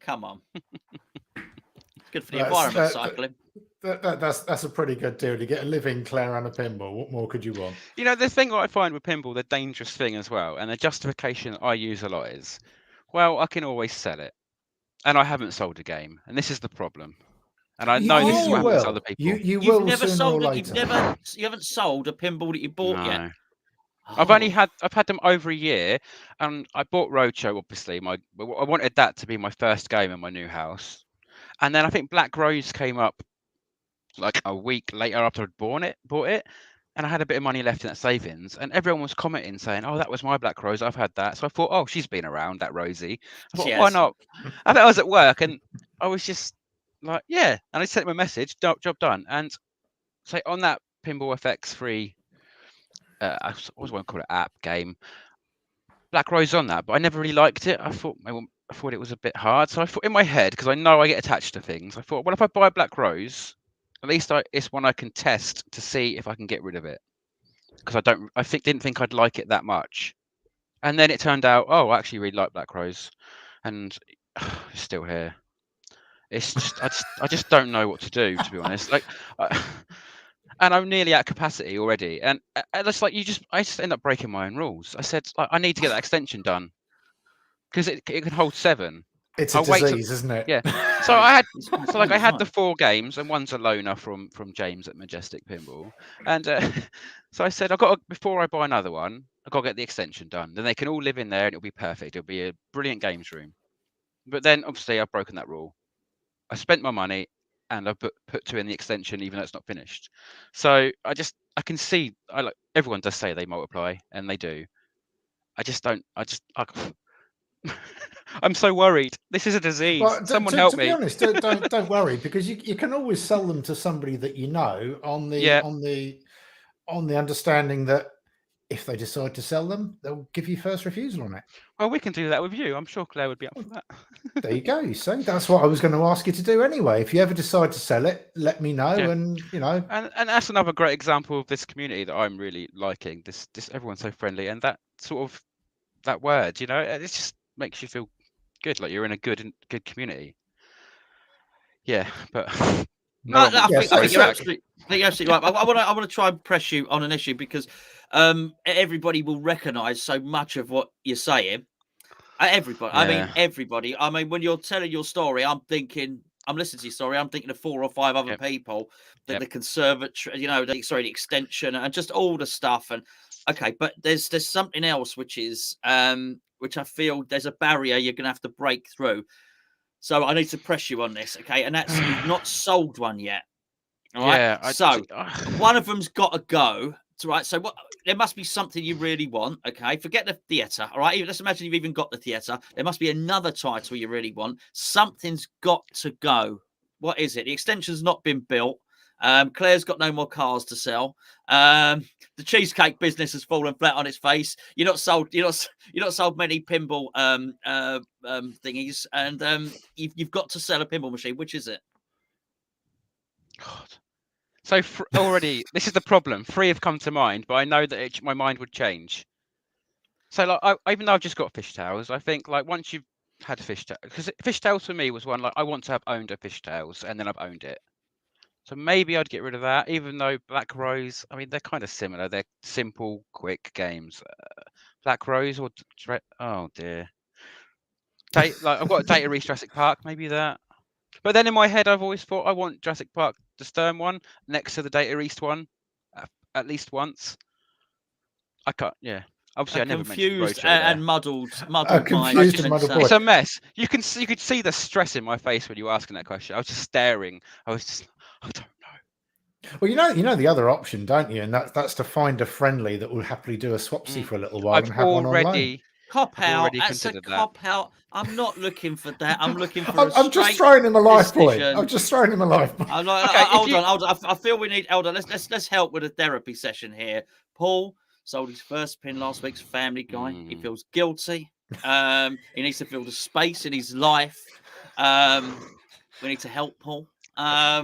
Come on. It's good for the environment, cycling. That's a pretty good deal. To get a living Claire and a pinball, what more could you want? The thing that I find with pinball, the dangerous thing as well, and the justification I use a lot is, well, I can always sell it, and I haven't sold a game, and this is the problem. And I know this is what happens to other people. You've never sold it. You haven't sold a pinball that you bought yet. I've had them over a year, and I bought Roadshow. Obviously, I wanted that to be my first game in my new house, and then I think Black Rose came up like a week later after I'd bought it, and I had a bit of money left in that savings, and everyone was commenting saying, "Oh, that was my Black Rose. I've had that." So I thought, "Oh, she's been around, that Rosie." I thought, why not? I think I was at work, and I was just like, "Yeah," and I sent him a message, job done. And so on that Pinball FX free, I always want to call it app game, Black Rose on that, but I never really liked it. I thought it was a bit hard. So I thought in my head, because I know I get attached to things, I thought, well, if I buy a Black Rose, at least it's one I can test to see if I can get rid of it, because didn't think I'd like it that much. And then it turned out, I actually really like Black Rose, and it's still here. It's just I just don't know what to do, to be honest. Like, and I'm nearly at capacity already, and it's like I just end up breaking my own rules. I said, I need to get that extension done because it can hold 7. It's a disease, isn't it? Yeah. So I had the 4 games, and one's a loaner from James at Majestic Pinball, and so I said, before I buy another one, I've got to get the extension done. Then they can all live in there, and it'll be perfect. It'll be a brilliant games room. But then obviously I've broken that rule. I spent my money, and I put 2 in the extension, even though it's not finished. So I can see, everyone does say they multiply, and they do. I'm so worried. This is a disease. Well, someone help me. To be honest, don't worry, because you can always sell them to somebody that you know on the on the understanding that if they decide to sell them, they'll give you first refusal on it. Well, we can do that with you. I'm sure Claire would be up for that. There you go. You see, that's what I was going to ask you to do anyway. If you ever decide to sell it, let me know. Yeah. And And that's another great example of this community that I'm really liking. This everyone's so friendly, and that sort of that word, it just makes you feel good, like you're in a good community. Yeah, but No, no one I wants think, to you're post absolutely right. I want to try and press you on an issue because everybody will recognise so much of what you're saying. Everybody, I mean, Yeah. everybody. I mean, when you're telling your story, I'm listening to your story. I'm thinking of 4 or 5 other Yep. people, Yep. the conservatory, the extension, and just all the stuff. And okay, but there's something else which is which I feel there's a barrier you're going to have to break through. So I need to press you on this, okay? And that's you've not sold one yet. All right. Yeah. So one of them's got to go. Right. So there must be something you really want. Okay. Forget the theatre. All right. Let's imagine you've even got the theatre. There must be another title you really want. Something's got to go. What is it? The extension's not been built. Claire's got no more cars to sell. The cheesecake business has fallen flat on its face. You're not sold many pinball thingies, and you've got to sell a pinball machine. Which is it? God. So already, this is the problem. 3 have come to mind, but I know that my mind would change. So like, even though I've just got fishtails, I think like once you've had a fishtail, because fishtails for me was one like I want to have owned a fishtails, and then I've owned it. So maybe I'd get rid of that, even though Black Rose, I mean, they're kind of similar. They're simple, quick games. Black Rose or oh dear. Like I've got a Data East Jurassic Park, maybe that. But then in my head, I've always thought I want Jurassic Park, the Stern one, next to the Data East one, at least once. I can't. Yeah. Obviously, I never mentioned confused Roadshow and muddled mind. confused and muddled boy. It's a mess. You could see the stress in my face when you were asking that question. I was just staring. I don't know. Well, you know the other option, don't you? And that's to find a friendly that will happily do a swapsy for a little while and have one on loan. Cop out. Already That's a considered cop out. I'm not looking for that. I'm looking for. I'm just throwing him a life point. decision. I'm just throwing him a life point. I'm like, Okay, hold on. I feel we need. Hold on. Let's help with a therapy session here. Paul sold his first pin last week's Family Guy. He feels guilty. He needs to feel the space in his life. We need to help Paul.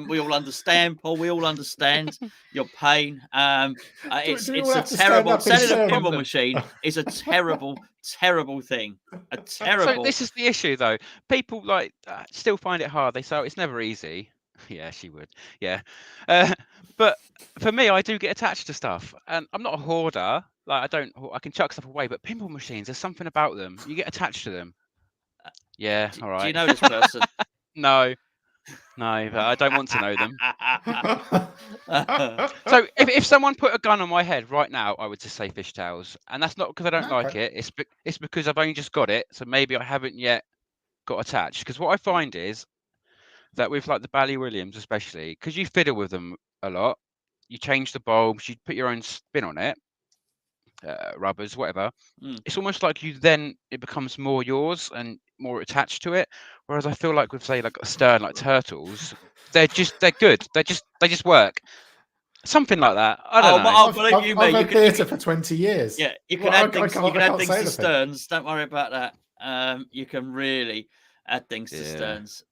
We all understand, Paul. We all understand your pain. It's a terrible selling a pinball machine is a terrible, terrible thing. A terrible. So this is the issue, though. People like still find it hard. They say it's never easy. Yeah, she would. Yeah, but for me, I do get attached to stuff, and I'm not a hoarder. Like I can chuck stuff away, but pinball machines, there's something about them. You get attached to them. Yeah, all right. Do you know this person? No, but I don't want to know them. So if someone put a gun on my head right now, I would just say fishtails, and that's not because I don't like it. It's because I've only just got it, so maybe I haven't yet got attached. Because what I find is that with like the Bally Williams, especially because you fiddle with them a lot, you change the bulbs, you put your own spin on it, rubbers, whatever. It's almost like it becomes more yours and more attached to it. Whereas I feel like with say like a Stern, like Turtles, they're good. They just work. Something like that. I don't know. I've had theatre for 20 years. Yeah, you can add things. You can add things to Sterns. Don't worry about that. You can really add things to Sterns.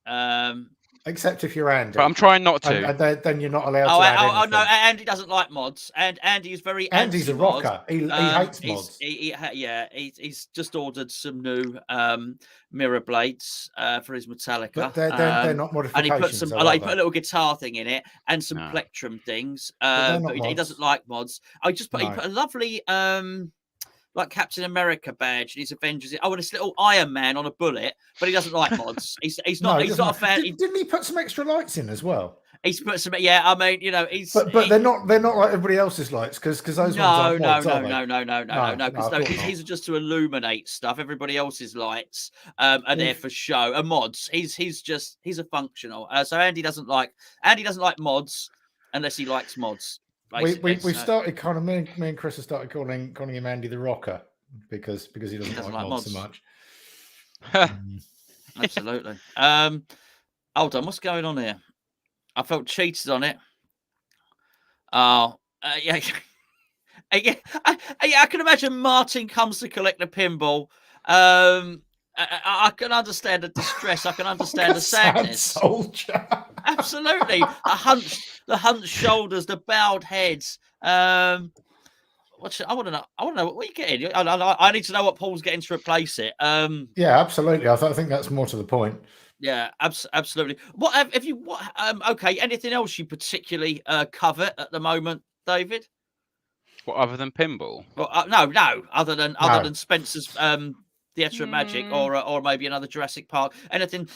Except if you're Andy. But I'm trying not to. And then you're not allowed to add anything. Oh, no, Andy doesn't like mods. And Andy is very Andy's a rocker. He hates mods. He's just ordered some new mirror blades for his Metallica. But they're not modifications. And he put a little guitar thing in it and some plectrum things. But he doesn't like mods. He put a lovely like Captain America badge and his Avengers. Oh, and this little Iron Man on a bullet, but he doesn't like mods. He's not a fan. Didn't he put some extra lights in as well? He's put some, yeah. I mean, he's. But they're not like everybody else's lights because those ones aren't mods, are they? No. Because these are just to illuminate stuff. Everybody else's lights are there for show. And mods, he's a functional. So Andy doesn't like mods unless he likes mods. We've started kind of me and Chris have started calling him Andy the Rocker because he doesn't like mods so much. Absolutely. Hold on, what's going on here? I felt cheated on it. Oh, yeah. I can imagine Martin comes to collect the pinball. I can understand the distress. I can understand the sadness. Sad soldier. Absolutely, the hunched shoulders, the bowed heads. I want to know. I want to know what are you getting. I need to know what Paul's getting to replace it. Yeah, absolutely. I think that's more to the point. Yeah, absolutely. What have you? What? Okay. Anything else you particularly covet at the moment, David? What other than pinball? Well, no. Other than Spencer's Theatre of Magic, or maybe another Jurassic Park. Anything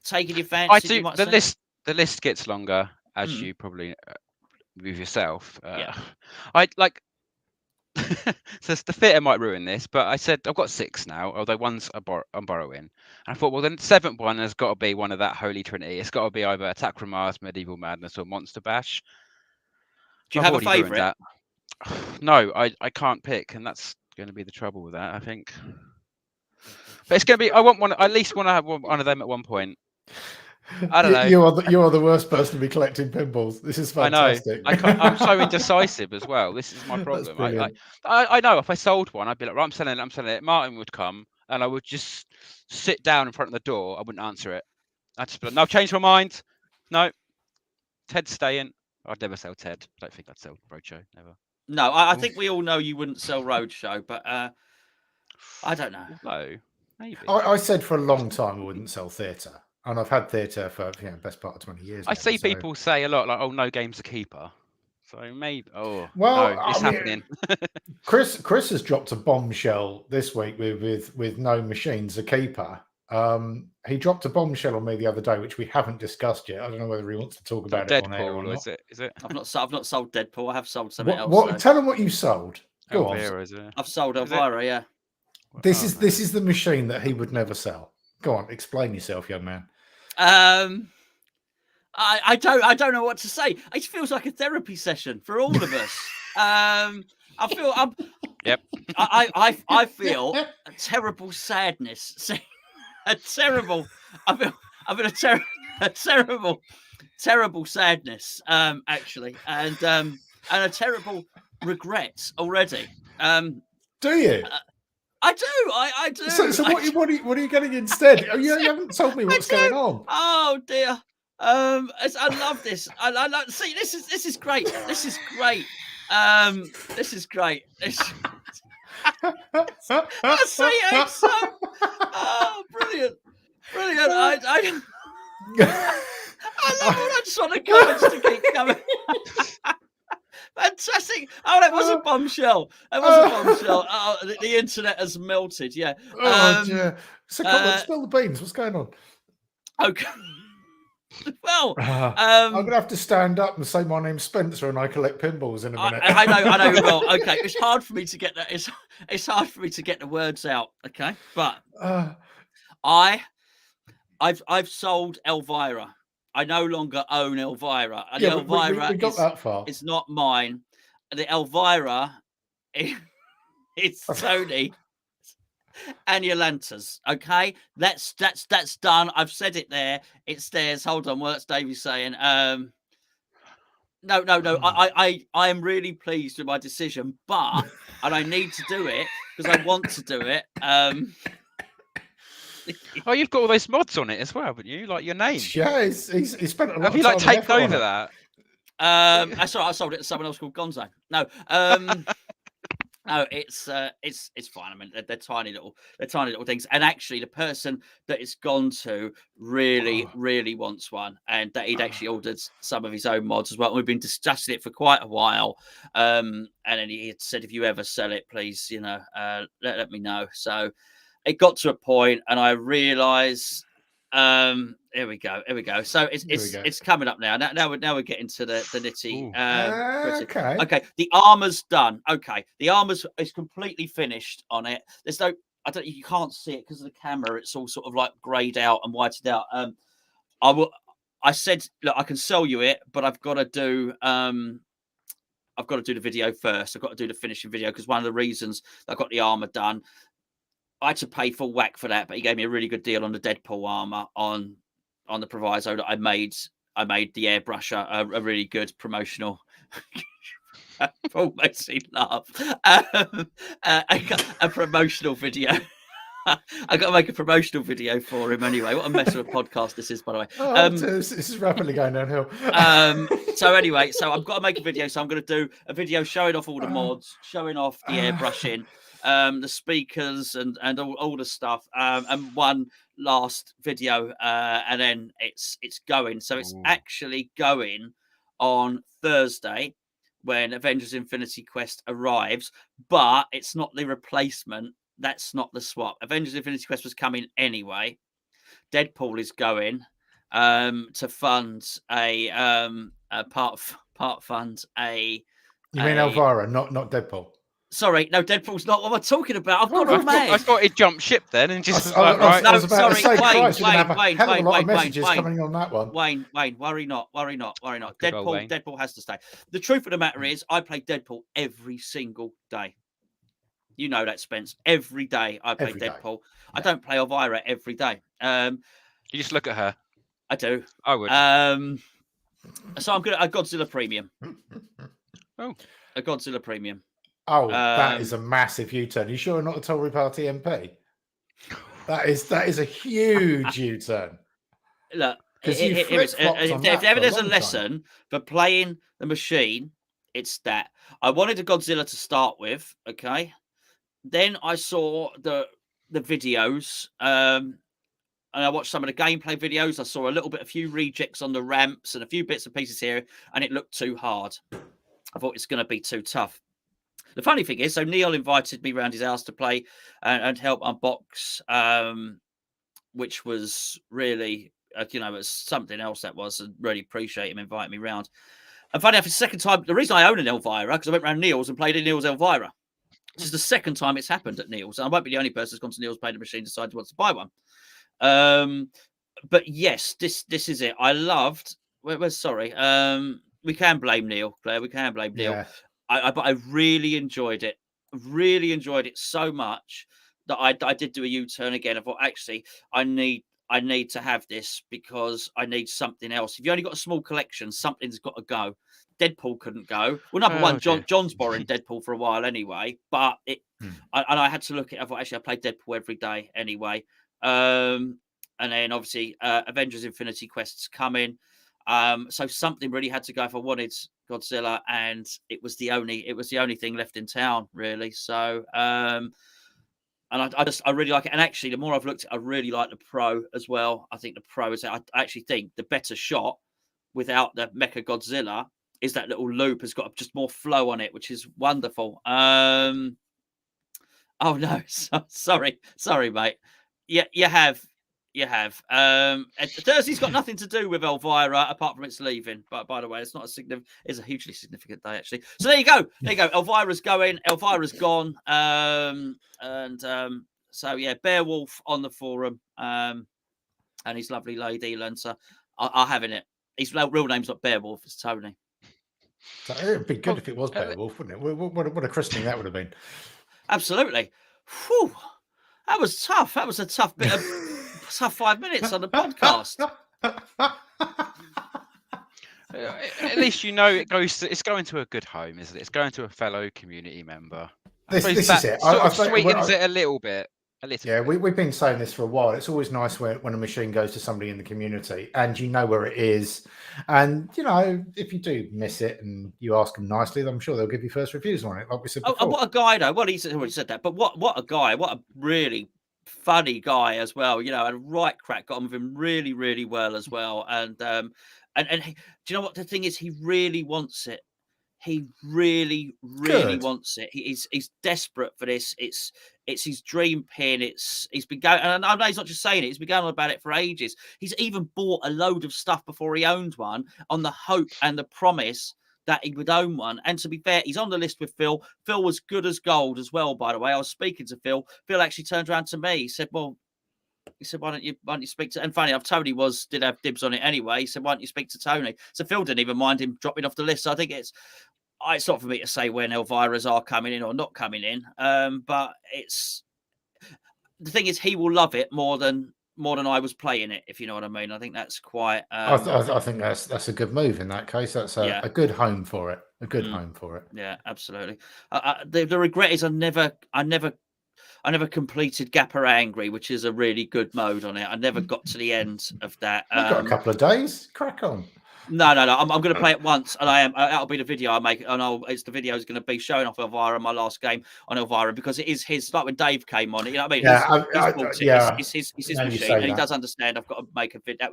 taking your fancy? I do. You might The say? list gets longer, as you probably with yourself. Yeah. I like. So the theatre might ruin this, but I said I've got 6 now, although one's I'm borrowing. And I thought, well, then the 7th one has got to be one of that Holy Trinity. It's got to be either Attack from Mars, Medieval Madness, or Monster Bash. Do you I've have a already ruined favourite? that. No, I can't pick, and that's going to be the trouble with that, I think. But it's going to be. I want one. I at least want to have one of them at one point. I don't know. You are the worst person to be collecting pinballs. This is fantastic. I know. I'm so indecisive as well. This is my problem. I know if I sold one, I'd be like, right, I'm selling it. Martin would come, and I would just sit down in front of the door. I wouldn't answer it. I'd just be like, no, I've changed my mind. No, Ted's staying. I'd never sell Ted. I don't think I'd sell Roadshow. Never. No, I think we all know you wouldn't sell Roadshow, but I don't know. No, maybe. I said for a long time I wouldn't sell theatre. And I've had theatre for best part of 20 years. I see people say a lot like, "Oh, no game's a keeper." So maybe. Oh, well, no, it's happening. Chris has dropped a bombshell this week with no machines a keeper. He dropped a bombshell on me the other day, which we haven't discussed yet. I don't know whether he wants to talk about it on air or not. Is it? I've not sold Deadpool. I have sold something else. What? Tell him what you sold. Go Elvira, on. is it? I've sold Elvira. Yeah. This is the machine that he would never sell. Go on, explain yourself, young man. I don't know what to say. It feels like a therapy session for all of us. I feel a terrible sadness. I feel a terrible sadness, actually, and a terrible regret already. Do you? I do. I do. So what are you getting instead? You haven't told me what's going on. Oh dear. I love this. I like. See, this is great. This is great. This is great. I see it. So, oh, brilliant. I love it. I just want the comments to keep coming. Fantastic. Oh, that was a bombshell. Oh, the internet has melted. Yeah. Oh, dear. So come on, spill the beans. What's going on? Okay. Well, I'm going to have to stand up and say my name's Spencer and I collect pinballs in a minute. I know you will. Okay, it's hard for me to get that. It's hard for me to get the words out. Okay, but I've sold Elvira. I no longer own Elvira. And yeah, Elvira we got that far. It's not mine. The Elvira it's Tony and Yolanta's. Okay, that's done. I've said it there. It's theirs. Hold on. What's Davey saying? No. I am really pleased with my decision, but and I need to do it because I want to do it. Oh, you've got all those mods on it as well, haven't you? Like your name. Yeah, he spent a lot of time. Have you like taken over that? I sold it to someone else called Gonzo. No, no, it's fine. I mean, they're tiny little things. And actually, the person that it's gone to really wants one, and that he'd actually ordered some of his own mods as well. And we've been discussing it for quite a while. And then he had said, if you ever sell it, please, let me know. So it got to a point, and I realised. Here we go. So it's coming up now. Now we're getting to the nitty. Okay. The armor's done. Okay. The armor's is completely finished on it. There's no. You can't see it because of the camera. It's all sort of like grayed out and whited out. I said, look, I can sell you it, but I've got to do. I've got to do the video first. I've got to do the finishing video because one of the reasons I got the armor done. I had to pay full whack for that, but he gave me a really good deal on the Deadpool armor on the proviso that I made the airbrush a really good promotional Paul makes me laugh. I got a promotional video. I got to make a promotional video for him anyway. What a mess of a podcast this is, by the way. This is rapidly going downhill. So anyway, so I've got to make a video. So I'm going to do a video showing off all the mods, showing off the airbrushing, the speakers, and all the stuff. And one last video, and then it's going. So it's actually going on Thursday when Avengers Infinity Quest arrives, but it's not the replacement. That's not the swap. Avengers Infinity Quest was coming anyway. Deadpool is going to fund a part fund a. You mean Elvira, not Deadpool? Sorry, no, Deadpool's not what I'm talking about. I've gone mad. I thought he'd jumped ship then and just. Right. No, sorry, Wayne, coming on that one. Wayne, worry not. Deadpool has to stay. The truth of the matter is, I play Deadpool every single day. You know that, Spence. Every day I play Deadpool. Yeah. I don't play Elvira every day. You just look at her. I do. I would. So I'm gonna a Godzilla Premium. Oh, a Godzilla Premium. Oh, that is a massive U-turn. You sure not a Tory Party MP? That is a huge U-turn. Look, if ever there's a lesson for playing the machine, it's that. I wanted a Godzilla to start with, okay? Then I saw the videos, and I watched some of the gameplay videos. I saw a few rejects on the ramps and a few bits and pieces here, and it looked too hard. I thought it's going to be too tough. The funny thing is, so Neil invited me around his house to play and help unbox, which was really, it was something else that was, and really appreciate him inviting me round. And funny enough, it's the second time. The reason I own an Elvira, because I went around Neil's and played in Neil's Elvira. This is the second time it's happened at Neil's. And I won't be the only person who's gone to Neil's, played the machine, decided he wants to buy one. But yes, this is it. I loved. We're sorry. We can blame Neil, Claire. We can blame Neil. Yeah. But I really enjoyed it. Really enjoyed it so much that I did do a U-turn again. I thought, actually, I need to have this because I need something else. If you only got a small collection, something's got to go. Deadpool couldn't go. Well, number one, John's borrowing Deadpool for a while anyway, but I had to look at it. I thought, actually, I play Deadpool every day anyway. And then obviously Avengers Infinity Quest's coming. So something really had to go if I wanted Godzilla, and it was the only thing left in town, really. So and I really like it. And actually, the more I've looked at it, I really like the Pro as well. I think the Pro is, I actually think the better shot without the Mecha Godzilla is that little loop has got just more flow on it, which is wonderful. Oh no, sorry, mate. Yeah, you have. Thursday's got nothing to do with Elvira apart from it's leaving. But by the way, it's a hugely significant day actually. So there you go. Elvira's going. Elvira's gone. So yeah, Beowulf on the forum, and his lovely lady Lancer are having it. His real name's not Beowulf, it's Tony. So it'd be good if it was Beowulf, wouldn't it? What a christening that would have been. Absolutely. Whew. That was tough. That was a tough bit of tough 5 minutes on the podcast. At least it's going to a good home, isn't it? It's going to a fellow community member. This is it. I sweetens it a little bit. Yeah, we've been saying this for a while. It's always nice when a machine goes to somebody in the community and you know where it is. And, if you do miss it and you ask them nicely, I'm sure they'll give you first reviews on it, like we said before. Oh, what a guy, though. Well, he's already said that. But what a guy. What a really funny guy as well. And a right crack. Got on with him really, really well as well. And do you know what the thing is? He really wants it. He really, really wants it. He's desperate for this. It's his dream pin. He's been going, and I know he's not just saying it. He's been going on about it for ages. He's even bought a load of stuff before he owned one on the hope and the promise that he would own one. And to be fair, he's on the list with Phil. Phil was good as gold as well, by the way. I was speaking to Phil. Phil actually turned around to me. He said, why don't you speak to, and funny enough, Tony did have dibs on it anyway. He said, why don't you speak to Tony? So Phil didn't even mind him dropping off the list. So I think it's not for me to say when Elviras are coming in or not coming in. But the thing is, he will love it more than more than I was playing it. If you know what I mean. I think that's quite. I think that's a good move in that case. That's a good home for it. A good home for it. Yeah, absolutely. The regret is I never completed Gapper Angry, which is a really good mode on it. I never got to the end of that. We've got a couple of days. Crack on. No. I'm going to play it once, and that'll be the video I make. And the video is going to be showing off Elvira, my last game on Elvira, because it is his. Like when Dave came on, you know what I mean? It's his machine, and he does understand. I've got to make a video.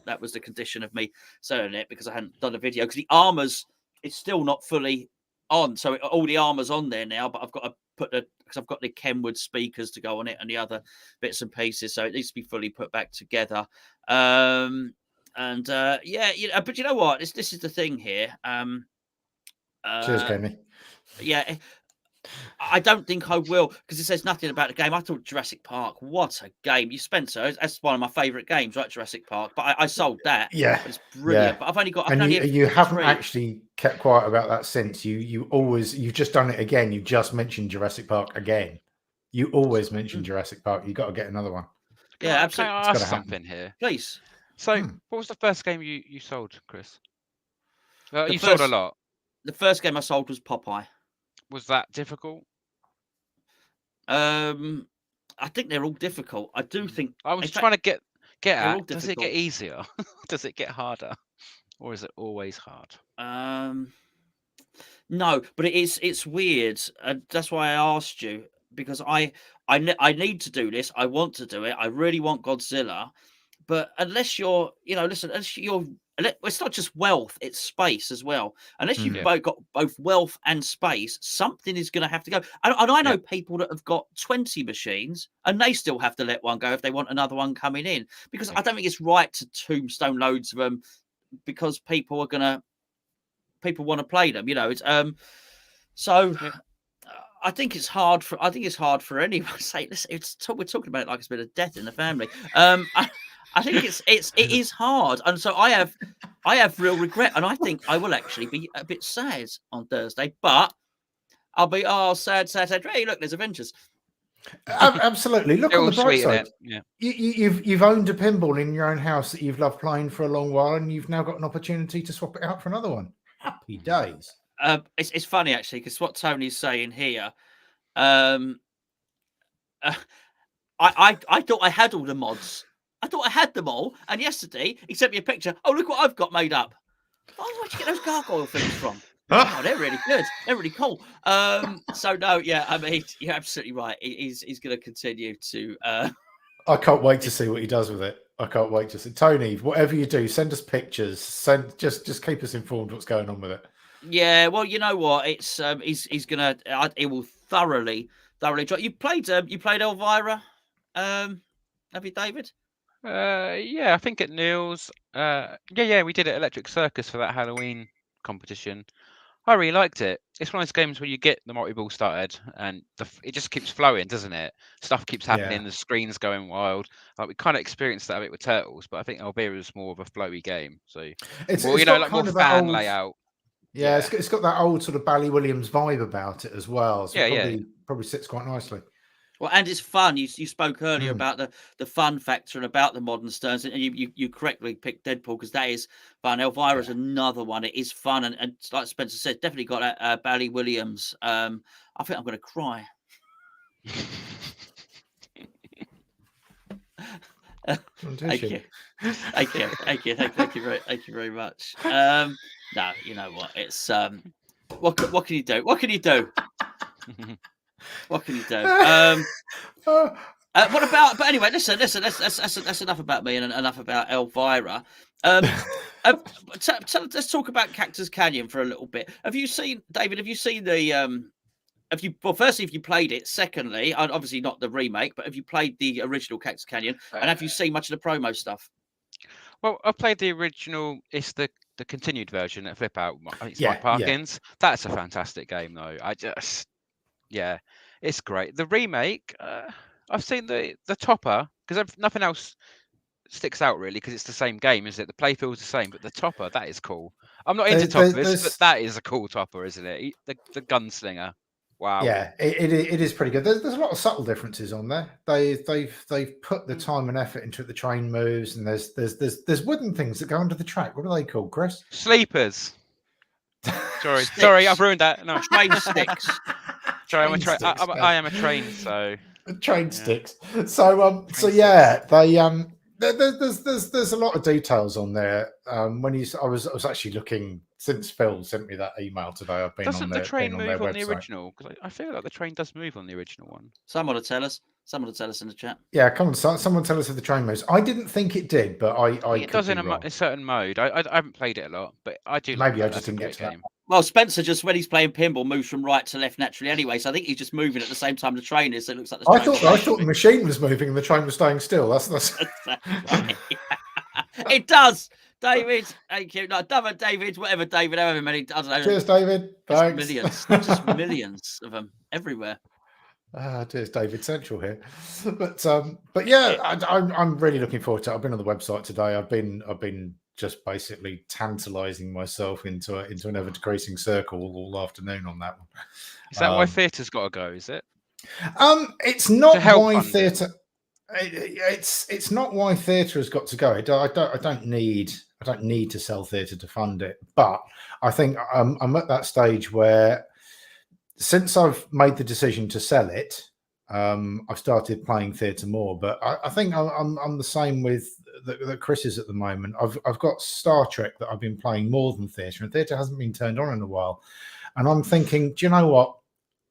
That was the condition of me saying it, because I hadn't done a video, because the armor's it's still not fully on. So all the armor's on there now, but I've got to put because I've got the Kenwood speakers to go on it and the other bits and pieces, so it needs to be fully put back together. But you know what? This is the thing here. Cheers, Jamie. Yeah, I don't think I will, because it says nothing about the game. I thought Jurassic Park, what a game! You Spencer, that's one of my favourite games, right? Jurassic Park, but I sold that. Yeah, it's brilliant. Yeah. But I've only got. And you haven't actually kept quiet about that since. You've just done it again. You just mentioned Jurassic Park again. You always mention Jurassic Park. You got to get another one. Yeah, absolutely. Can I ask something here, please? So, what was the first game you sold, Chris? You sold a lot. The first game I sold was Popeye. Was that difficult? I think they're all difficult. I do think. I was trying to get at. Does it get easier? Does it get harder, or is it always hard? No, but it's weird. That's why I asked you, because I need to do this. I want to do it. I really want Godzilla. But unless you're, it's not just wealth, it's space as well. Unless you've got both wealth and space, something is going to have to go. And I know people that have got 20 machines and they still have to let one go if they want another one coming in. Because I don't think it's right to tombstone loads of them, because people want to play them. It's I think it's hard for anyone. Say, we're talking about it like it's been a death in the family. I think it is hard, and so I have real regret, and I think I will actually be a bit sad on Thursday, but I'll be sad. Hey, look, there's Avengers. Absolutely. Look on the bright side. Yeah. You've owned a pinball in your own house that you've loved playing for a long while, and you've now got an opportunity to swap it out for another one. Happy days. It's funny actually, because what Tony's saying here. I thought I had all the mods. I thought I had them all, and yesterday he sent me a picture. Oh, look what I've got made up. Oh, where'd you get those gargoyle things from? Oh, they're really good. They're really cool. So no, yeah, I mean, you're absolutely right. He's going to continue to. I can't wait to see what he does with it. I can't wait to see. Tony, whatever you do, send us pictures. Just keep us informed what's going on with it. Yeah, well, you know what? It's he's gonna. He will thoroughly try. You played Elvira, have you, David? Yeah, I think at Neil's. Yeah, we did it at Electric Circus for that Halloween competition. I really liked it. It's one of those games where you get the multi-ball started and it just keeps flowing, doesn't it? Stuff keeps happening, the screen's going wild. Like we kind of experienced that a bit with Turtles, but I think Elvira is more of a flowy game. So it's like more fan layout. Yeah, it's got that old sort of Bally Williams vibe about it as well. So probably sits quite nicely. Well, and it's fun. You spoke earlier about the fun factor and about the modern Sterns, and you correctly picked Deadpool, because that is fun. Elvira is another one. It is fun, and like Spencer said, definitely got that Bally Williams. I think I'm going to cry. Thank you very much. No, you know what? It's what can you do? What can you do? What can you do? What about? But anyway, listen. That's enough about me and enough about Elvira. Let's talk about Cactus Canyon for a little bit. Have you seen, David? Have you seen the? Firstly, if you played it. Secondly, obviously not the remake, but have you played the original Cactus Canyon? And have you seen much of the promo stuff? Well, I played the original. It's the continued version at Flip Out. I think it's Mike Parkins. Yeah. That's a fantastic game, though. It's great. The remake, I've seen the topper, because nothing else sticks out really, because it's the same game, isn't it? The playfield's the same, but the topper, that is cool. I'm not into toppers, but that is a cool topper, isn't it? The gunslinger. Wow. Yeah, it is pretty good. There's a lot of subtle differences on there. They've put the time and effort into the train moves, and there's wooden things that go under the track. What are they called, Chris? Sleepers. Sorry, Sticks. I've ruined that. No, Train sticks. sorry, Train sticks, I am a train, so train yeah. sticks. So Train yeah, they there's a lot of details on there. I was actually looking since Phil sent me that email today. I've been Doesn't on the their train been on their move on the website. original? Because I feel like the train does move on the original one. Someone will tell us. Someone will tell us in the chat. Yeah, come on, someone tell us if the train moves. I didn't think it did, but I think it could does be in wrong. a certain mode. I haven't played it a lot, but I do. Maybe like I that. just That's a didn't get great to that. game. Well, Spencer just when he's playing pinball moves from right to left naturally anyway, so I think he's just moving at the same time the train is. So it looks like the I train's thought staying. the machine was moving and the train was staying still. That's Right. It does, David. Thank you. No, David, whatever David, however many. I don't know. Cheers, David. Thanks. Just millions of them everywhere. Cheers, David Central here. But yeah, I'm really looking forward to it. I've been on the website today. I've been just basically tantalising myself into an ever decreasing circle all afternoon on that one. Is that why theatre's got to go? Is it? It's not help why fund it. theatre. It's not why theatre has got to go. I don't need to sell theatre to fund it. But I think I'm at that stage where, since I've made the decision to sell it, I've started playing theatre more. But I think I'm the same with that Chris is at the moment. I've got Star Trek that I've been playing more than theatre, and theatre hasn't been turned on in a while. And I'm thinking, do you know what?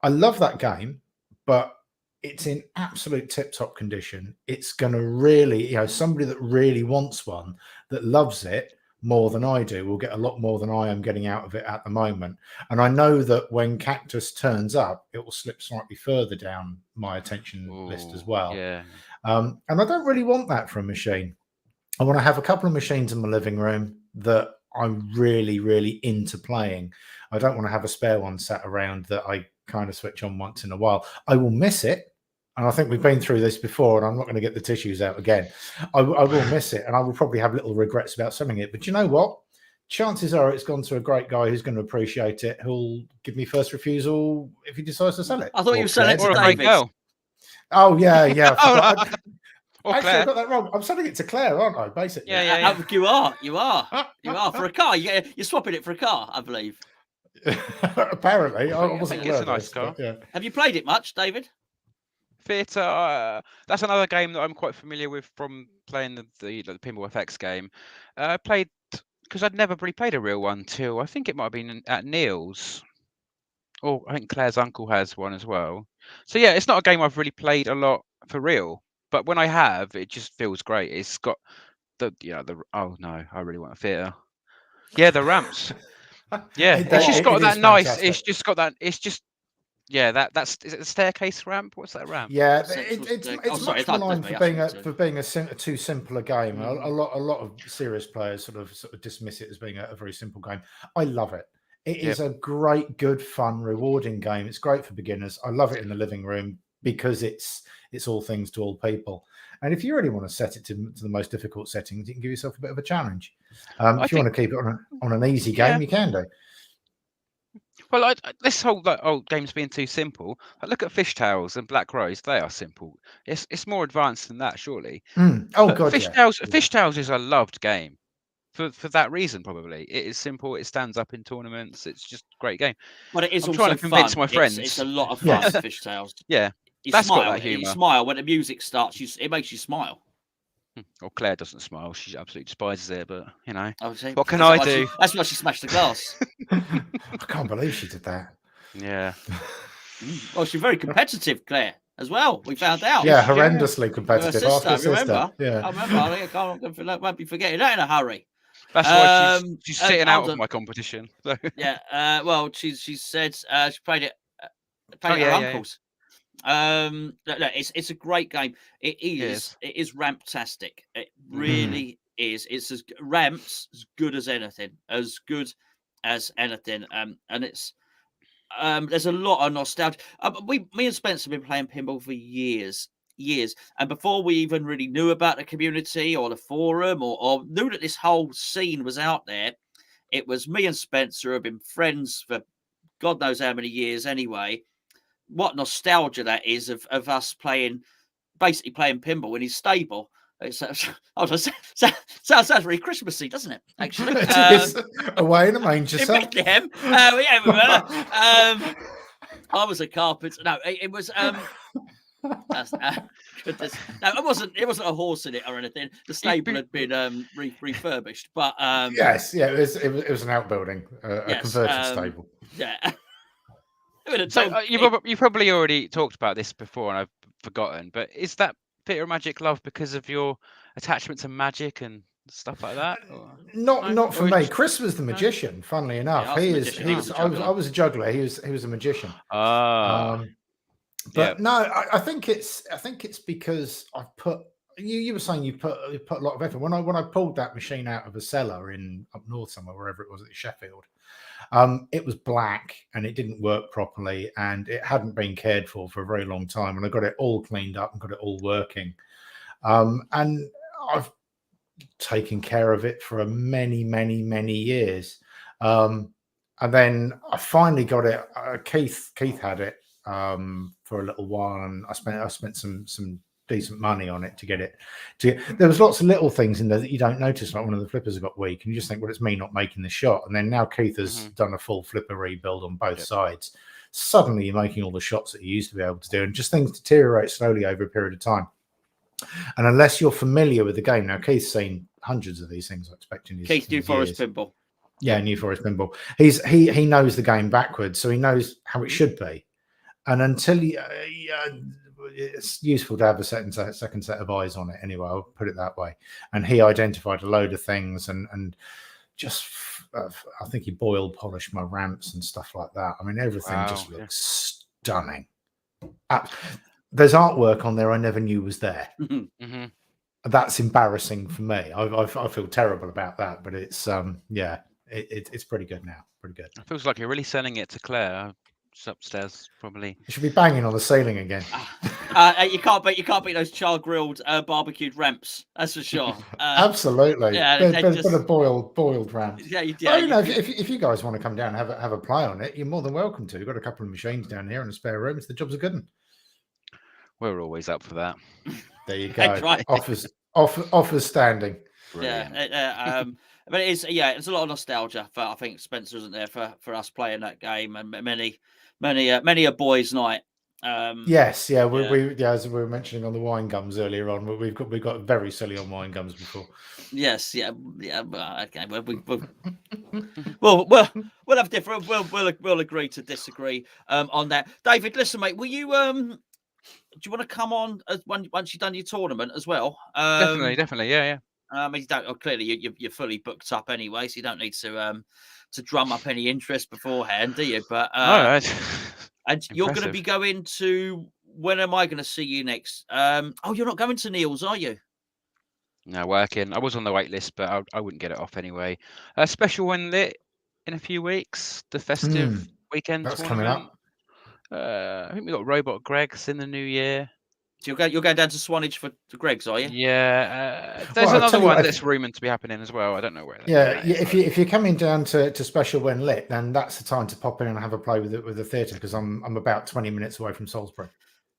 I love that game, but it's in absolute tip-top condition. It's going to really, somebody that really wants one, that loves it more than I do, will get a lot more than I am getting out of it at the moment. And I know that when Cactus turns up, it will slip slightly further down my attention list as well. Yeah. And I don't really want that for a machine. I want to have a couple of machines in my living room that I'm really, really into playing. I don't want to have a spare one sat around that I kind of switch on once in a while. I will miss it. And I think we've been through this before, and I'm not going to get the tissues out again. I will miss it, and I will probably have little regrets about selling it. But you know what? Chances are it's gone to a great guy who's going to appreciate it, who'll give me first refusal if he decides to sell it. I thought you were selling it to Or a great David. girl. Oh, yeah. Oh, Actually, Claire. I got that wrong. I'm selling it to Claire, aren't I, basically? Yeah. You are for a car. You're swapping it for a car, I believe. Apparently. I I wasn't think it's aware a of nice this, car. but yeah. Have you played it much, David? Theatre. That's another game that I'm quite familiar with from playing the Pinball FX game. I played because I'd never really played a real one till I think it might have been at Neil's. Oh, I think Claire's uncle has one as well. So yeah, it's not a game I've really played a lot for real, but when I have, it just feels great. It's got oh no, I really want a theatre. Yeah, the ramps. Yeah, it's just got that nice. Fantastic. It's just got that. It's just that's. Is it the staircase ramp? What's that ramp? Yeah, Central it's Stack. much maligned for being a too simple a game. A lot of serious players sort of dismiss it as being a very simple game. I love it. It is a great, good, fun, rewarding game. It's great for beginners. I love it in the living room because it's all things to all people. And if you really want to set it to the most difficult settings, you can give yourself a bit of a challenge. If you want to keep it on an easy game, you can do. Well, this whole games being too simple. Look at Fishtails and Black Rose; they are simple. It's more advanced than that, surely. Oh god, Fishtails is a loved game for that reason. Probably it is simple. It stands up in tournaments. It's just a great game. But it is I'm also trying to convince fun. my friends. It's a lot of fun. Fishtails. Yeah, That's got that humour. You smile when the music starts. It makes you smile. Well, Claire doesn't smile. She absolutely despises it. But what can I do? That's why she smashed the glass. I can't believe she did that. Yeah. Well, she's very competitive, Claire, as well. We found out. Yeah, horrendously competitive. Sister, remember? Yeah. I remember. I won't be forgetting that in a hurry. That's why she's sitting out of my competition. So. Yeah. Well, she said she played it. Played at her uncle's. It's a great game. It is. It is ramptastic. It really is. It's ramps as good as anything. And it's there's a lot of nostalgia. Me and Spencer have been playing pinball for years, and before we even really knew about the community or the forum or knew that this whole scene was out there, it was me and Spencer have been friends for God knows how many years anyway. what nostalgia that is of us basically playing pinball in his stable. Sounds very Christmassy, doesn't it? Actually, It is away in a manger. in Bethlehem. I was a carpenter. No, it was. Goodness. No, it wasn't a horse in it or anything. The stable had been refurbished, but yes, yeah, it was an outbuilding, a converted stable. Yeah. So you probably already talked about this before, and I've forgotten. But is that bit of magic love because of your attachment to magic and stuff like that? Not for me. Chris was the magician. Funnily enough, I was a juggler. He was a magician. But no, I think it's because I've put. You were saying you put a lot of effort. When I pulled that machine out of a cellar up north somewhere, wherever it was at Sheffield, it was black and it didn't work properly and it hadn't been cared for a very long time. And I got it all cleaned up and got it all working. And I've taken care of it for many years. And then I finally got it. Keith had it for a little while, and I spent some decent money on it to get it. There was lots of little things in there that you don't notice, like one of the flippers got weak, and you just think, well, it's me not making the shot. And then now Keith has done a full flipper rebuild on both sides. Suddenly, you're making all the shots that you used to be able to do, and just things deteriorate slowly over a period of time. And unless you're familiar with the game, now Keith's seen hundreds of these things, I expect. Keith, New Forest Pinball. Yeah, New Forest Pinball. He knows the game backwards, so he knows how it should be. And until it's useful to have a second set of eyes on it anyway, I'll put it that way. And he identified a load of things and just I think he boil polished my ramps and stuff like that. I mean, everything just looks stunning. There's artwork on there I never knew was there. That's embarrassing for me. I feel terrible about that, but it's it's pretty good now. Pretty good. It feels like you're really selling it to Claire. It's upstairs, probably. You should be banging on the ceiling again. You can't beat those char grilled barbecued ramps. That's for sure. Absolutely. Yeah, but a boiled ramp. Yeah, if you guys want to come down and have a play on it, you're more than welcome to. We've got a couple of machines down here in the spare rooms. The job's a good one. We're always up for that. There you go. Right. Offers standing. Brilliant. Yeah. But it's a lot of nostalgia. For, I think Spencer isn't there for us playing that game, and many a boys' night. Yes, yeah, we as we were mentioning on the wine gums earlier on, we've got very silly on wine gums before. Yes, yeah. Okay, we'll have different. We'll agree to disagree on that. David, listen, mate, will you do you want to come on once you've done your tournament as well? Definitely, yeah. You don't. Clearly, you're fully booked up anyway, so you don't need to drum up any interest beforehand, do you? But all right. And you're going to be going to. When am I going to see you next? You're not going to Neil's, are you? No, working. I was on the wait list, but I wouldn't get it off anyway. A special one lit in a few weeks. The festive weekend. That's tournament. coming up. I think we got Robot Greg's in the new year. So you're going down to Swanage for Greg's, are you? Yeah. There's another one that's rumoured to be happening as well. I don't know where. If you're coming down to Special When Lit, then that's the time to pop in and have a play with the theatre, because I'm about 20 minutes away from Salisbury.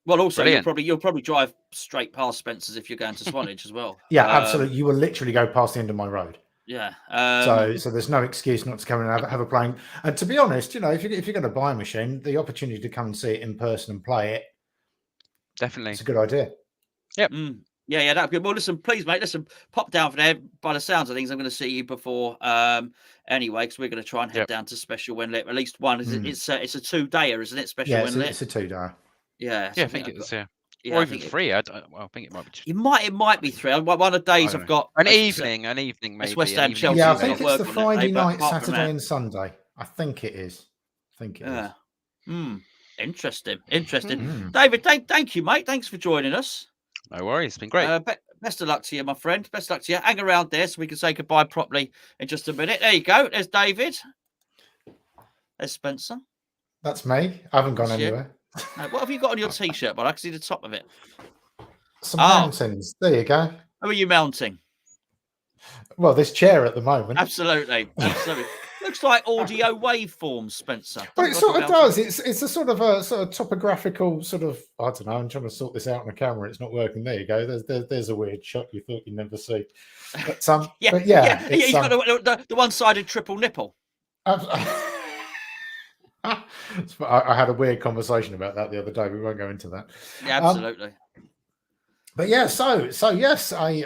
Well, also you'll probably drive straight past Spencer's if you're going to Swanage as well. Yeah, absolutely. You will literally go past the end of my road. Yeah. So there's no excuse not to come and have a play. And to be honest, if you're going to buy a machine, the opportunity to come and see it in person and play it, definitely, it's a good idea. Yep. Yeah, that'd be good. Well, listen, please, mate. Listen, pop down for there. By the sounds of things, I'm going to see you before. Anyway, because we're going to try and head down to Special When Lit. At least one. It's a 2-dayer, isn't it? Special When Lit. It's a 2-dayer. Yeah. I think it's or even 3. I think it might be. It might be 3. One of the days I've got an evening, maybe. It's West Ham Chelsea. Yeah, I think it's the Friday night, Saturday, and Sunday. I think it is. Interesting. David, thank you, mate. Thanks for joining us. No worries. It's been great. Best of luck to you, my friend. Best of luck to you. Hang around there so we can say goodbye properly in just a minute. There you go. There's David. There's Spencer. That's me. I haven't gone anywhere. What have you got on your T-shirt, bud? I can see the top of it. Some mountains. There you go. Who are you mounting? Well, this chair at the moment. Absolutely. Looks like audio waveforms, Spencer. Well, it Doesn't sort look of like a does. It's a sort of topographical sort of. I don't know. I'm trying to sort this out on the camera. It's not working. There you go. There's a weird shot you thought you'd never see. But yeah, but yeah, yeah. it's He's got the one-sided triple nipple. I had a weird conversation about that the other day. We won't go into that. Yeah, absolutely. But yeah, so yes, an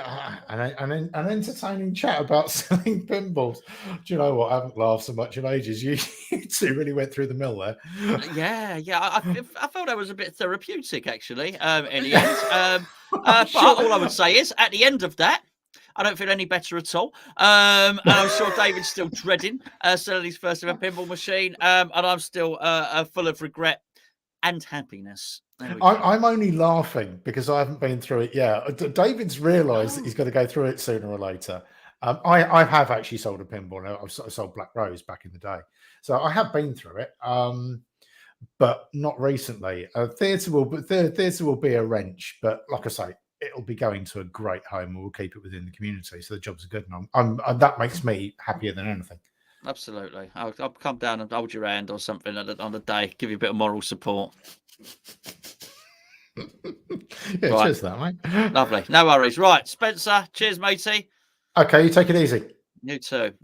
entertaining chat about selling pinballs. Do you know what? I haven't laughed so much in ages. You two really went through the mill there. Yeah. I felt that was a bit therapeutic, actually. In the end, but Sure. all I would say is, at the end of that, I don't feel any better at all. And I'm sure David's still dreading selling his first ever pinball machine. And I'm still full of regret and happiness. I'm only laughing because I haven't been through it yet. David's realised that he's got to go through it sooner or later. I have actually sold a pinball. I've sold Black Rose back in the day, so I have been through it, but not recently. Theatre will be a wrench, but like I say, it'll be going to a great home. We'll keep it within the community, so the jobs are good, and that makes me happier than anything. Absolutely. I'll come down and hold your hand or something on the day, give you a bit of moral support. Yeah, right. Cheers for that, mate. Lovely. No worries. Right, Spencer, cheers, matey. Okay, you take it easy. You too.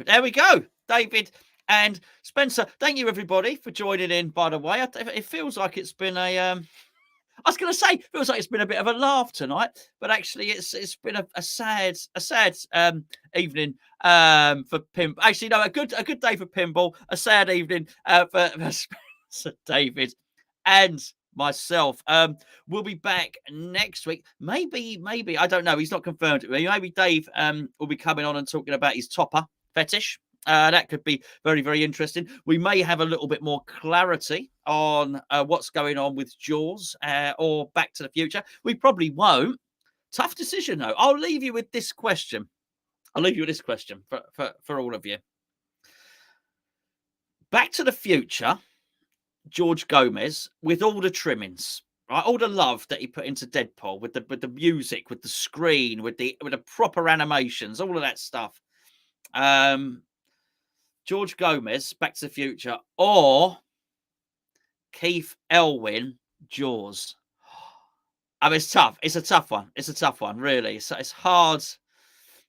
There we go. David and Spencer, thank you, everybody, for joining in, by the way. It feels like it's been I was going to say, it feels like it's been a bit of a laugh tonight, but actually, it's been a sad evening for pinball. Actually, no, a good day for pinball. A sad evening for Spencer, David, and myself. We'll be back next week. Maybe I don't know. He's not confirmed it. Maybe Dave will be coming on and talking about his topper fetish. That could be very, very interesting. We may have a little bit more clarity on what's going on with Jaws or Back to the Future. We probably won't. Tough decision, though. I'll leave you with this question. For all of you. Back to the Future, George Gomez, with all the trimmings, right? All the love that he put into Deadpool, with the music, with the screen, with the proper animations, all of that stuff. George Gomez, Back to the Future, or Keith Elwin, Jaws. I mean, it's tough. It's a tough one. Really. It's hard.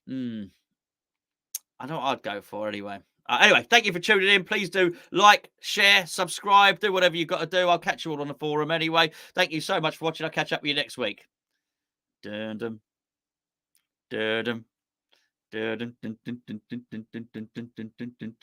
I know what I'd go for anyway. Anyway, thank you for tuning in. Please do like, share, subscribe, do whatever you've got to do. I'll catch you all on the forum anyway. Thank you so much for watching. I'll catch up with you next week. Dun, dun, dun, dun.